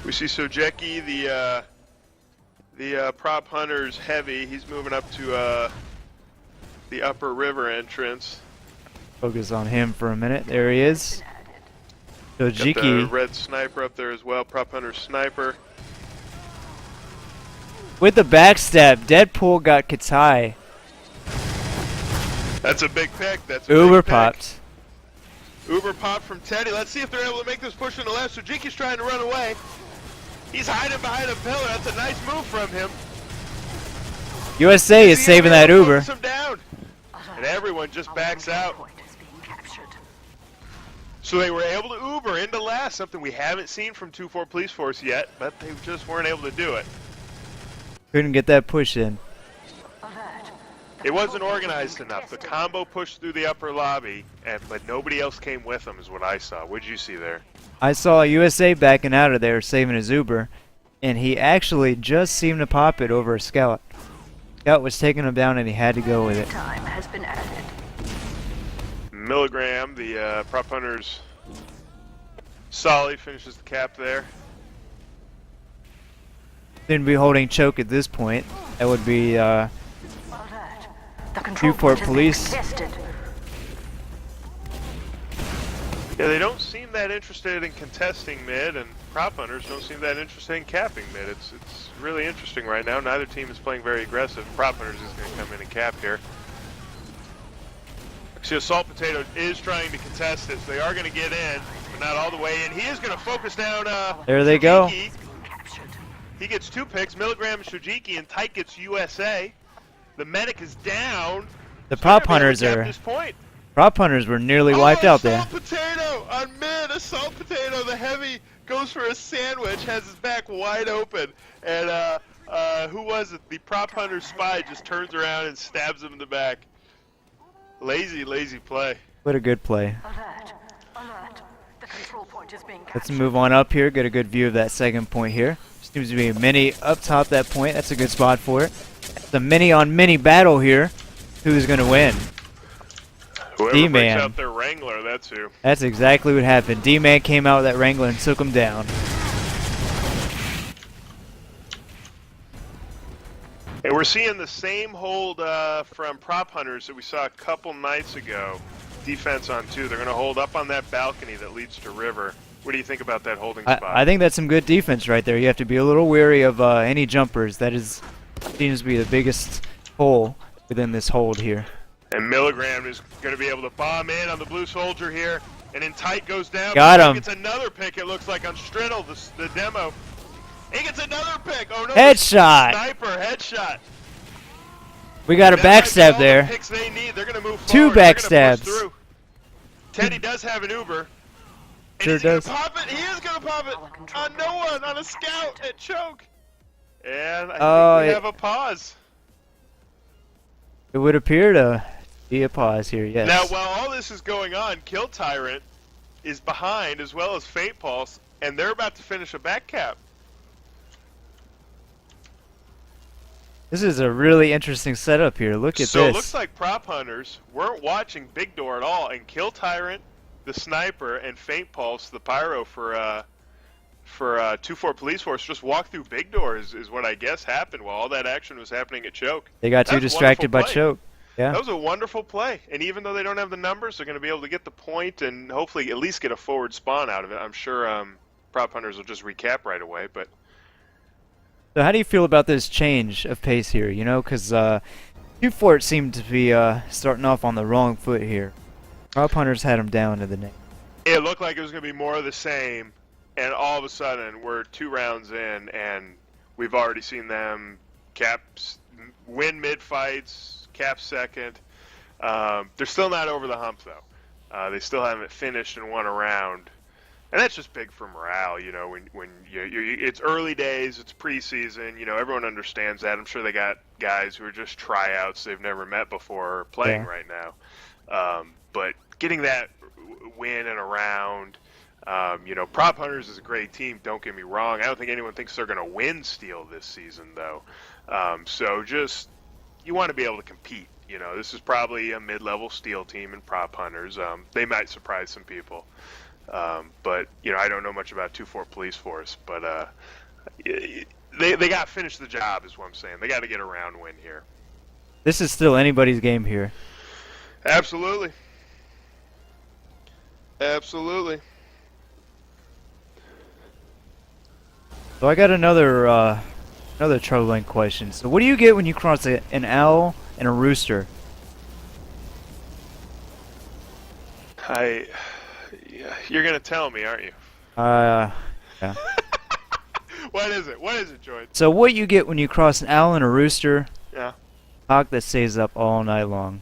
Speaker 2: We see Sojeki, the Prophunters heavy. He's moving up to the upper river entrance.
Speaker 1: Focus on him for a minute. There he is. Sojeki.
Speaker 2: Got the red sniper up there as well. Prophunters sniper.
Speaker 1: With the backstab, Deadpool got Katai.
Speaker 2: That's a big pick. That's a
Speaker 1: Uber
Speaker 2: big pick.
Speaker 1: popped.
Speaker 2: Uber popped from Teddy. Let's see if they're able to make this push in the left. Sojiki's trying to run away. He's hiding behind a pillar. That's a nice move from him.
Speaker 1: USA is saving that Uber.
Speaker 2: Him down. And everyone just backs out. So they were able to Uber into last, something we haven't seen from 2-4 Police Force yet, but they just weren't able to do it.
Speaker 1: Couldn't get that push in.
Speaker 2: It wasn't organized enough. The combo pushed through the upper lobby, but nobody else came with them is what I saw. What did you see there?
Speaker 1: I saw USA backing out of there, saving his Uber, and he actually just seemed to pop it over a Scout. Scout was taking him down, and he had to go with it.
Speaker 3: Time has been added.
Speaker 2: Milligram, the Prophunters Solly finishes the cap there.
Speaker 1: Didn't be holding choke at this point. That would be 2-4 Police.
Speaker 2: Yeah, they don't seem that interested in contesting mid, and Prophunters don't seem that interested in capping mid. It's really interesting right now. Neither team is playing very aggressive. Prophunters is going to come in and cap here. So Salt Potato is trying to contest this. They are going to get in, but not all the way in. He is going to focus down
Speaker 1: there they go.
Speaker 2: He gets 2 picks. Milligram and Shojiki, and Tight gets USA. The medic is down.
Speaker 1: The Prophunters were nearly wiped out there.
Speaker 2: Salt Potato on mid. A Salt Potato, the heavy, goes for a sandwich, has his back wide open, and who was it? The Prophunters spy just turns around and stabs him in the back. Lazy play.
Speaker 1: What a good play.
Speaker 3: Alert. Alert. The control point is being captured.
Speaker 1: Let's move on up here. Get a good view of that second point here. Seems to be a mini up top that point. That's a good spot for it. It's a mini on mini battle here. Who's going to win?
Speaker 2: Whoever brings out their Wrangler, that's who.
Speaker 1: That's exactly what happened. D-Man came out with that Wrangler and took him down.
Speaker 2: And we're seeing the same hold from Prophunters that we saw a couple nights ago. Defense on 2. They're going to hold up on that balcony that leads to river. What do you think about that holding spot?
Speaker 1: I think that's some good defense right there. You have to be a little wary of any jumpers. That seems to be the biggest hole within this hold here.
Speaker 2: And Milligram is going to be able to bomb in on the blue soldier here. And then Tight goes down.
Speaker 1: Got him.
Speaker 2: He gets another pick, it looks like, on Striddle, the demo. He gets another pick. Oh, no.
Speaker 1: Headshot.
Speaker 2: Sniper, headshot.
Speaker 1: We got a
Speaker 2: That might be
Speaker 1: backstab
Speaker 2: all
Speaker 1: there.
Speaker 2: The picks they need. They're going to move
Speaker 1: Two
Speaker 2: forward. They're gonna push
Speaker 1: backstabs.
Speaker 2: through. Teddy does have an Uber. And
Speaker 1: Sure
Speaker 2: is he gonna
Speaker 1: does.
Speaker 2: pop it? He is going to pop it on no one, on a scout at choke. And I
Speaker 1: Oh,
Speaker 2: think we have a pause.
Speaker 1: It would appear to be a pause here, yes.
Speaker 2: Now, while all this is going on, Kill Tyrant is behind, as well as Faint Pulse, and they're about to finish a back cap.
Speaker 1: This is a really interesting setup here. Look at
Speaker 2: So
Speaker 1: this.
Speaker 2: it looks like Prop Hunters weren't watching Big Door at all, and Kill Tyrant, the Sniper, and Faint Pulse, the Pyro for 2-4 Police Force, just walked through Big Door is what I guess happened while all that action was happening at Choke.
Speaker 1: They got too
Speaker 2: That's
Speaker 1: distracted by
Speaker 2: wonderful play.
Speaker 1: choke. Yeah.
Speaker 2: That was a wonderful play, and even though they don't have the numbers, they're going to be able to get the point and hopefully at least get a forward spawn out of it. I'm sure Prop Hunters will just recap right away, but
Speaker 1: So how do you feel about this change of pace here? You know, because Q4 seemed to be starting off on the wrong foot here. Prop Hunters had him down to the net.
Speaker 2: it looked like it was going to be more of the same, and all of a sudden we're 2 rounds in, and we've already seen them win mid-fights, cap second. They're still not over the hump, though. They still haven't finished and won a round. And that's just big for morale, you know, when it's early days, it's preseason, you know, everyone understands that. I'm sure they got guys who are just tryouts they've never met before playing right now. But getting that win in a round, you know, Prop Hunters is a great team, don't get me wrong. I don't think anyone thinks they're going to win Steel this season, though. So just, you want to be able to compete. You know, this is probably a mid-level Steel team in Prop Hunters. They might surprise some people. But, you know, I don't know much about 2-4 Police Force, but they got to finish the job is what I'm saying. They got to get a round win here.
Speaker 1: This is still anybody's game here.
Speaker 2: Absolutely. Absolutely.
Speaker 1: So I got another troubling question. So what do you get when you cross an owl and a rooster?
Speaker 2: You're going to tell me, aren't you?
Speaker 1: Yeah.
Speaker 2: What is it? What is it, Joy?
Speaker 1: So what you get when you cross an owl and a rooster?
Speaker 2: Yeah.
Speaker 1: Cock that stays up all night long.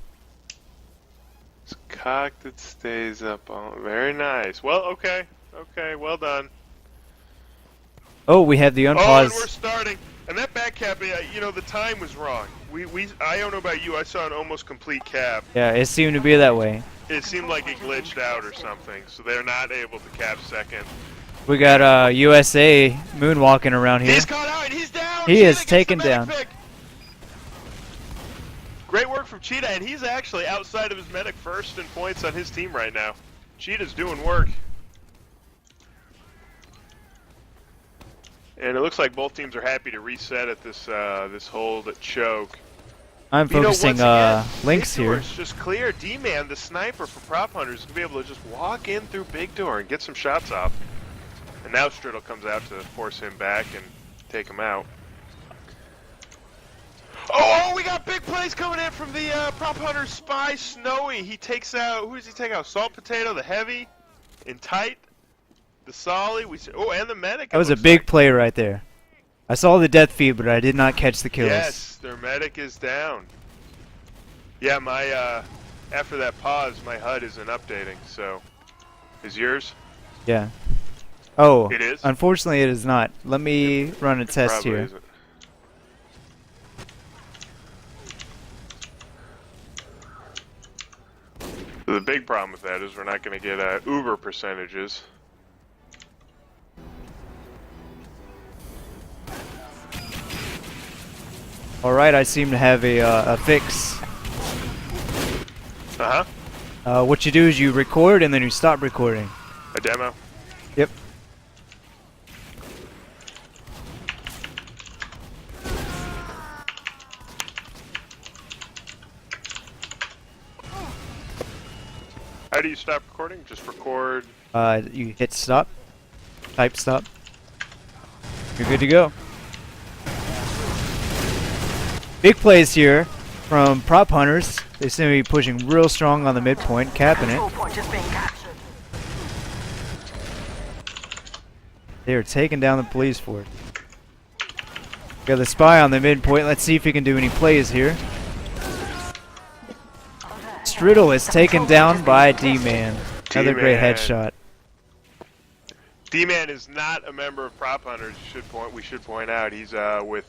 Speaker 2: It's a cock that stays up all... Very nice. Well, okay. Okay, well done.
Speaker 1: Oh, we have the
Speaker 2: Oh, and
Speaker 1: unpause.
Speaker 2: we're starting. And that back cap, you know, the time was wrong. I don't know about you, I saw an almost complete cap.
Speaker 1: Yeah, it seemed to be that way.
Speaker 2: It seemed like it glitched out or something, so they're not able to cap second.
Speaker 1: We got USA moonwalking around here.
Speaker 2: He's caught out and he's down!
Speaker 1: He
Speaker 2: Cheetah
Speaker 1: is
Speaker 2: gets
Speaker 1: taken
Speaker 2: the medic
Speaker 1: down.
Speaker 2: pick. Great work from Cheetah, and he's actually outside of his medic first in points on his team right now. Cheetah's doing work. And it looks like both teams are happy to reset at this this hold at choke.
Speaker 1: I'm
Speaker 2: You know,
Speaker 1: focusing
Speaker 2: once again,
Speaker 1: links
Speaker 2: Big Door
Speaker 1: here.
Speaker 2: is just clear. D-Man, the sniper for Prop Hunters, is going to be able to just walk in through Big Door and get some shots off. And now Striddle comes out to force him back and take him out. Oh, we got big plays coming in from the Prop Hunters spy, Snowy. He takes out, who does he take out? Salt Potato, the heavy, in tight, the Solly. And the medic.
Speaker 1: That was a big play right there. I saw the death feed, but I did not catch the kills.
Speaker 2: Yes, their medic is down. Yeah, my after that pause, my HUD isn't updating. So, is yours?
Speaker 1: Yeah. Oh,
Speaker 2: It is?
Speaker 1: unfortunately it is not. Let me run a test
Speaker 2: Probably
Speaker 1: here.
Speaker 2: isn't. So the big problem with that is we're not going to get Uber percentages.
Speaker 1: Alright, I seem to have a fix.
Speaker 2: Uh-huh.
Speaker 1: What you do is you record and then you stop recording.
Speaker 2: A demo.
Speaker 1: Yep.
Speaker 2: How do you stop recording? Just record.
Speaker 1: You hit stop. Type stop. You're good to go. Big plays here. from Prop Hunters. They seem to be pushing real strong on the midpoint, capping
Speaker 3: Control
Speaker 1: it.
Speaker 3: point is being captured.
Speaker 1: They are taking down the police force. Got the spy on the midpoint. Let's see if he can do any plays here. Striddle is taken down by D-Man. Another great
Speaker 2: D-Man.
Speaker 1: headshot.
Speaker 2: D-Man is not a member of Prop Hunters. We should point out he's with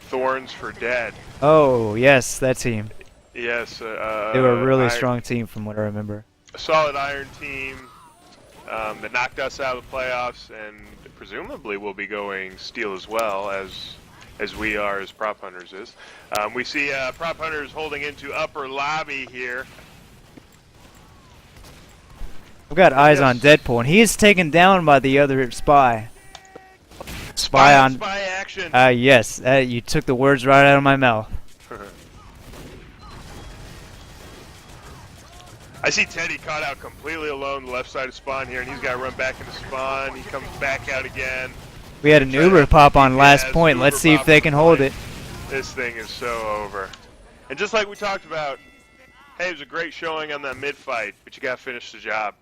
Speaker 2: Thorns for Dead.
Speaker 1: Oh, yes, that team.
Speaker 2: Yes.
Speaker 1: They were a really strong team from what I remember.
Speaker 2: A solid Iron team that knocked us out of the playoffs, and presumably will be going Steel as well as we are, as Prop Hunters is. We see Prop Hunters holding into upper lobby here.
Speaker 1: I've got eyes on Deadpool, and he is taken down by the other spy. Spy
Speaker 2: action.
Speaker 1: Yes, you took the words right out of my mouth.
Speaker 2: I see Teddy caught out completely alone the left side of spawn here, and he's got to run back into spawn. He comes back out again.
Speaker 1: We had an Uber pop on last point. Let's see if they can hold it.
Speaker 2: This thing is so over. And just like we talked about, hey, it was a great showing on that mid fight, but you got to finish the job.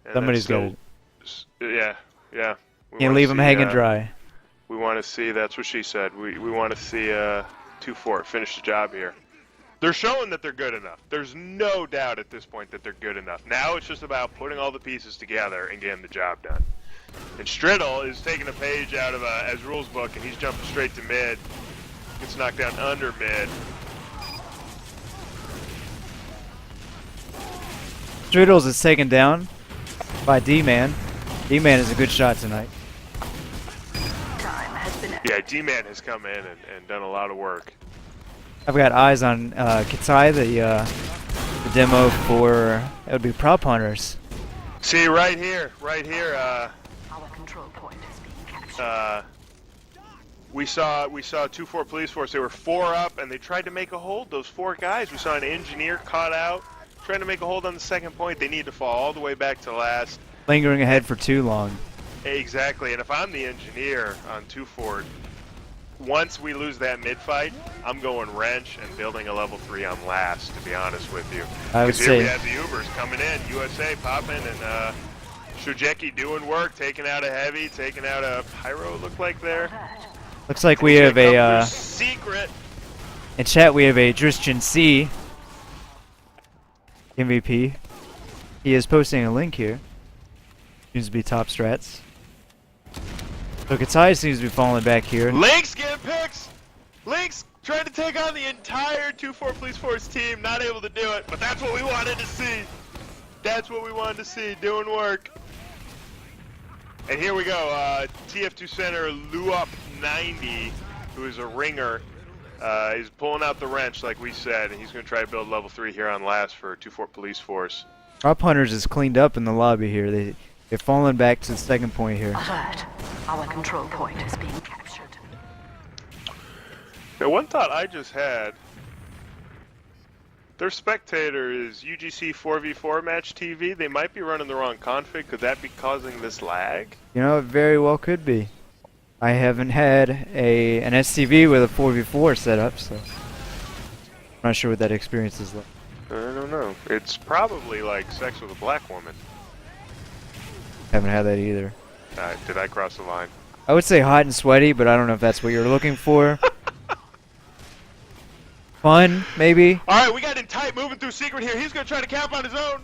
Speaker 2: And
Speaker 1: Somebody's got it.
Speaker 2: Yeah.
Speaker 1: Can't leave them hanging dry.
Speaker 2: We want to see, that's what she said, we want to see 2-4 finish the job here. They're showing that they're good enough. There's no doubt at this point that they're good enough. Now it's just about putting all the pieces together and getting the job done. And Striddle is taking a page out of Azrul's book, and he's jumping straight to mid. Gets knocked down under mid.
Speaker 1: Striddles is taken down by D-Man. D-Man is a good shot tonight.
Speaker 2: Yeah, D-Man has come in and done a lot of work.
Speaker 1: I've got eyes on Kitai, the demo for, it would be Prop Hunters.
Speaker 2: See, right here.
Speaker 3: Our control point is being captured.
Speaker 2: We saw 2-4 police force. They were 4 up, and they tried to make a hold. Those 4 guys. We saw an engineer caught out, trying to make a hold on the second point. They need to fall all the way back to last.
Speaker 1: Lingering ahead for too long.
Speaker 2: Exactly, and if I'm the engineer on 2-4, once we lose that mid-fight, I'm going wrench and building a level 3 on last, to be honest with you.
Speaker 1: I would
Speaker 2: Because here
Speaker 1: say
Speaker 2: we have the Ubers coming in, USA popping, and Shujeki doing work, taking out a heavy, taking out a pyro, looked like there.
Speaker 1: looks like we have a
Speaker 2: secret.
Speaker 1: in chat we have a Dristian C MVP. He is posting a link here. Seems to be top strats. So Katai seems to be falling back here.
Speaker 2: Link's getting picks. Link's trying to take on the entire 2-4 police force team, not able to do it, but that's what we wanted to see. That's what we wanted to see, doing work. And here we go, TF2 center Luop 90, who is a ringer, is pulling out the wrench like we said, and he's going to try to build level 3 here on last for 2-4 police force.
Speaker 1: Prop Hunters is cleaned up in the lobby here. They're falling back to the second point here.
Speaker 3: Alert. Our control point is being captured.
Speaker 2: Now, one thought I just had, their spectator is UGC 4v4 match TV. They might be running the wrong config. Could that be causing this lag?
Speaker 1: You know, it very well could be. I haven't had an STV with a 4v4 setup, so I'm not sure what that experience is like.
Speaker 2: I don't know. It's probably like sex with a black woman.
Speaker 1: Haven't had that either.
Speaker 2: Did I cross the line?
Speaker 1: I would say hot and sweaty, but I don't know if that's what you're looking for. Fun, maybe?
Speaker 2: Alright, we got in tight, moving through secret here. He's going to try to camp on his own.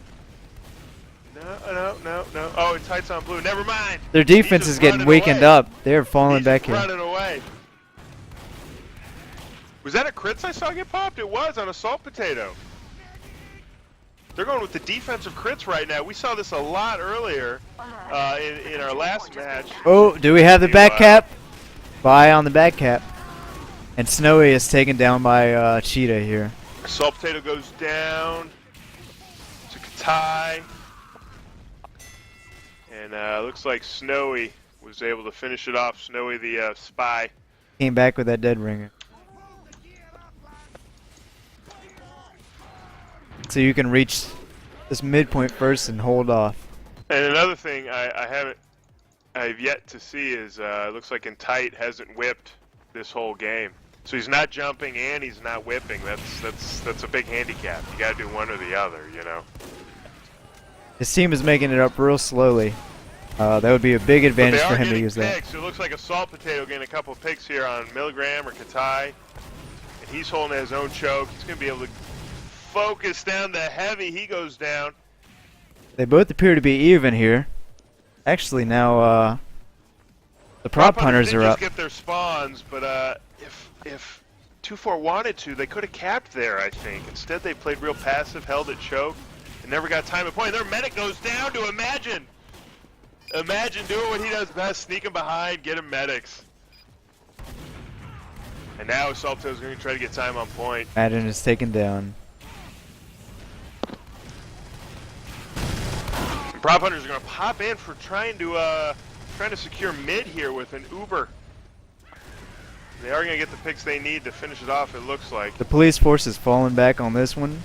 Speaker 2: No. Oh, in tight's on blue. Never mind.
Speaker 1: Their defense is getting weakened up. They're falling back here.
Speaker 2: Running away. Was that a crits I saw get popped? It was on a salt potato. They're going with the defensive crits right now. We saw this a lot earlier in our last match.
Speaker 1: Oh, do we have the back cap? Bye on the back cap. And Snowy is taken down by Cheetah here.
Speaker 2: Salt potato goes down to Katai. And looks like Snowy was able to finish it off. Snowy the spy.
Speaker 1: Came back with that dead ringer. So you can reach this midpoint first and hold off.
Speaker 2: And another thing I've yet to see is it looks like Entite hasn't whipped this whole game. So he's not jumping and he's not whipping. That's a big handicap. You got to do one or the other, you know.
Speaker 1: His team is making it up real slowly. That would be a big advantage for him to use that.
Speaker 2: It looks like a Salt Potato getting a couple of picks here on Milligram or Katai. And he's holding his own choke. He's going to be able to focus down the Heavy. He goes down.
Speaker 1: They both appear to be even here. Actually, now the Prop Hunters are up.
Speaker 2: Get their spawns, but if 2-4 wanted to, they could have capped there, I think. Instead, they played real passive, held it choke, and never got time to point. Their medic goes down to Imagine. Imagine doing what he does best, sneaking behind, getting medics. And now Salto's going to try to get time on point.
Speaker 1: Imagine is taken down.
Speaker 2: Prop Hunters are going to pop in for trying to secure mid here with an Uber. They are going to get the picks they need to finish it off, it looks like.
Speaker 1: The police force has fallen back on this one.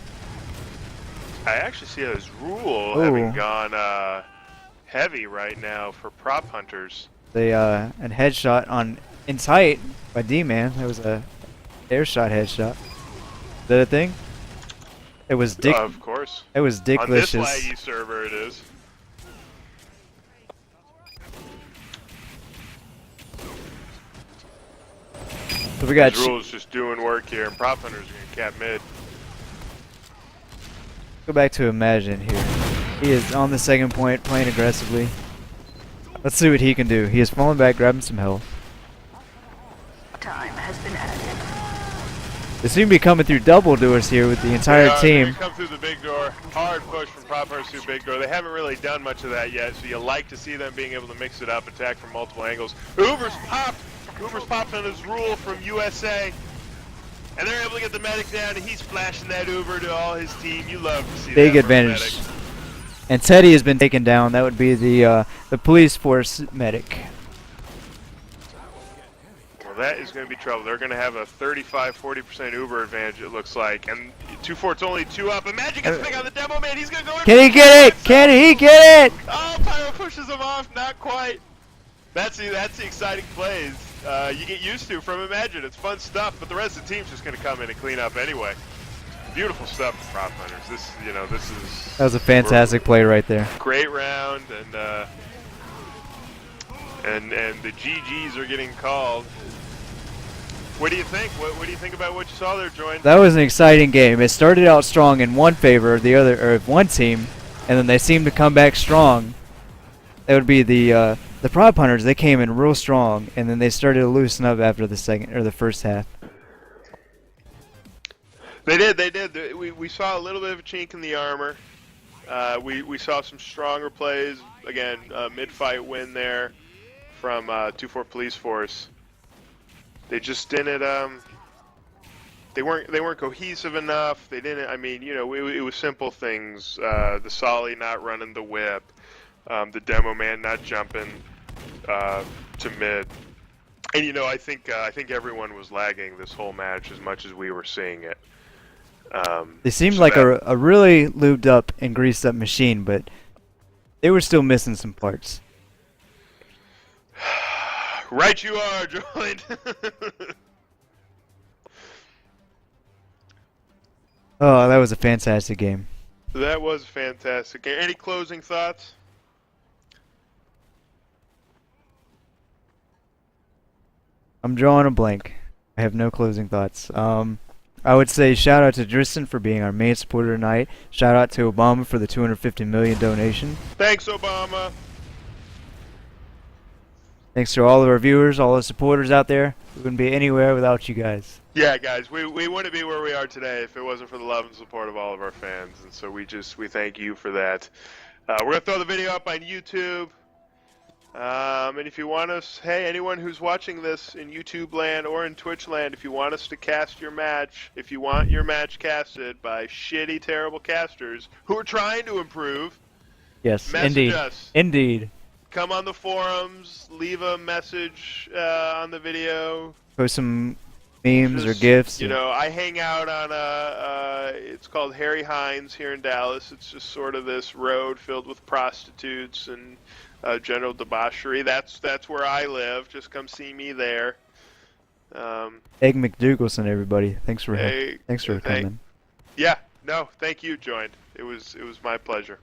Speaker 2: I actually see his rule having gone heavy right now for Prop Hunters.
Speaker 1: They an headshot on in sight by D-Man. That was a airshot headshot. Is that a thing? It was Dick.
Speaker 2: Of course.
Speaker 1: It was Dicklicious.
Speaker 2: On this laggy server, it is.
Speaker 1: So we got
Speaker 2: Rule's just doing work here, and Prop Hunters are going to cap mid.
Speaker 1: Go back to Imagine here. He is on the second point, playing aggressively. Let's see what he can do. He is falling back, grabbing some health.
Speaker 3: Time has been added.
Speaker 1: They seem to be coming through double doors here with the entire team.
Speaker 2: Come through the big door. Hard push from Prop Hunters through big door. They haven't really done much of that yet, so you like to see them being able to mix it up, attack from multiple angles. Uber's popped. Uber's popped on his Rule from USA. And they're able to get the medic down, and he's flashing that Uber to all his team. You love to see
Speaker 1: big
Speaker 2: that. Big
Speaker 1: advantage. And Teddy has been taken down. That would be the police force medic.
Speaker 2: Well, that is going to be trouble. They're going to have a 35-40% Uber advantage, it looks like. And 2-4's only 2 up. Imagine gets pick on the demo man. He's going to go in.
Speaker 1: Can he get it? Can he get it?
Speaker 2: Oh, Pyro pushes him off. Not quite. That's the exciting plays you get used to from Imagine. It's fun stuff, but the rest of the team's just going to come in and clean up anyway. Beautiful stuff from Prop Hunters. This is.
Speaker 1: That was a fantastic play right there.
Speaker 2: Great round, and the GGs are getting called. What do you think? What do you think about what you saw there, Join?
Speaker 1: That was an exciting game. It started out strong in one favor of the other, or of one team, and then they seemed to come back strong. That would be the Prop Hunters. They came in real strong, and then they started to loosen up after the second or the first half.
Speaker 2: They did. We saw a little bit of a chink in the armor. We saw some stronger plays. Again, mid-fight win there from 2-4 Police Force. They just didn't. They weren't cohesive enough. They didn't. I mean, it was simple things. The Solly not running the whip. The demo man not jumping to mid. And I think everyone was lagging this whole match as much as we were seeing it.
Speaker 1: They seemed like a really lubed up and greased up machine, but they were still missing some parts.
Speaker 2: Right you are, Joint.
Speaker 1: Oh, that was a fantastic game.
Speaker 2: That was fantastic. Any closing thoughts?
Speaker 1: I'm drawing a blank. I have no closing thoughts. I would say shout out to Tristan for being our main supporter tonight. Shout out to Obama for the $250 million donation.
Speaker 2: Thanks, Obama.
Speaker 1: Thanks to all of our viewers, all the supporters out there. We wouldn't be anywhere without you guys.
Speaker 2: Yeah, guys, we wouldn't be where we are today if it wasn't for the love and support of all of our fans, and so we thank you for that. We're gonna throw the video up on YouTube. And if you want us, hey, anyone who's watching this in YouTube land or in Twitch land, if you want us to cast your match, if you want your match casted by shitty, terrible casters who are trying to improve,
Speaker 1: yes,
Speaker 2: message
Speaker 1: indeed.
Speaker 2: us.
Speaker 1: Indeed.
Speaker 2: Come on the forums, leave a message on the video.
Speaker 1: Post some memes or GIFs.
Speaker 2: I hang out on it's called Harry Hines here in Dallas. It's just sort of this road filled with prostitutes and general debauchery. That's where I live. Just come see me there.
Speaker 1: Egg McDougalson, everybody. Thanks for
Speaker 2: Hey,
Speaker 1: thanks for coming.
Speaker 2: Yeah, no, thank you, joined. It was my pleasure.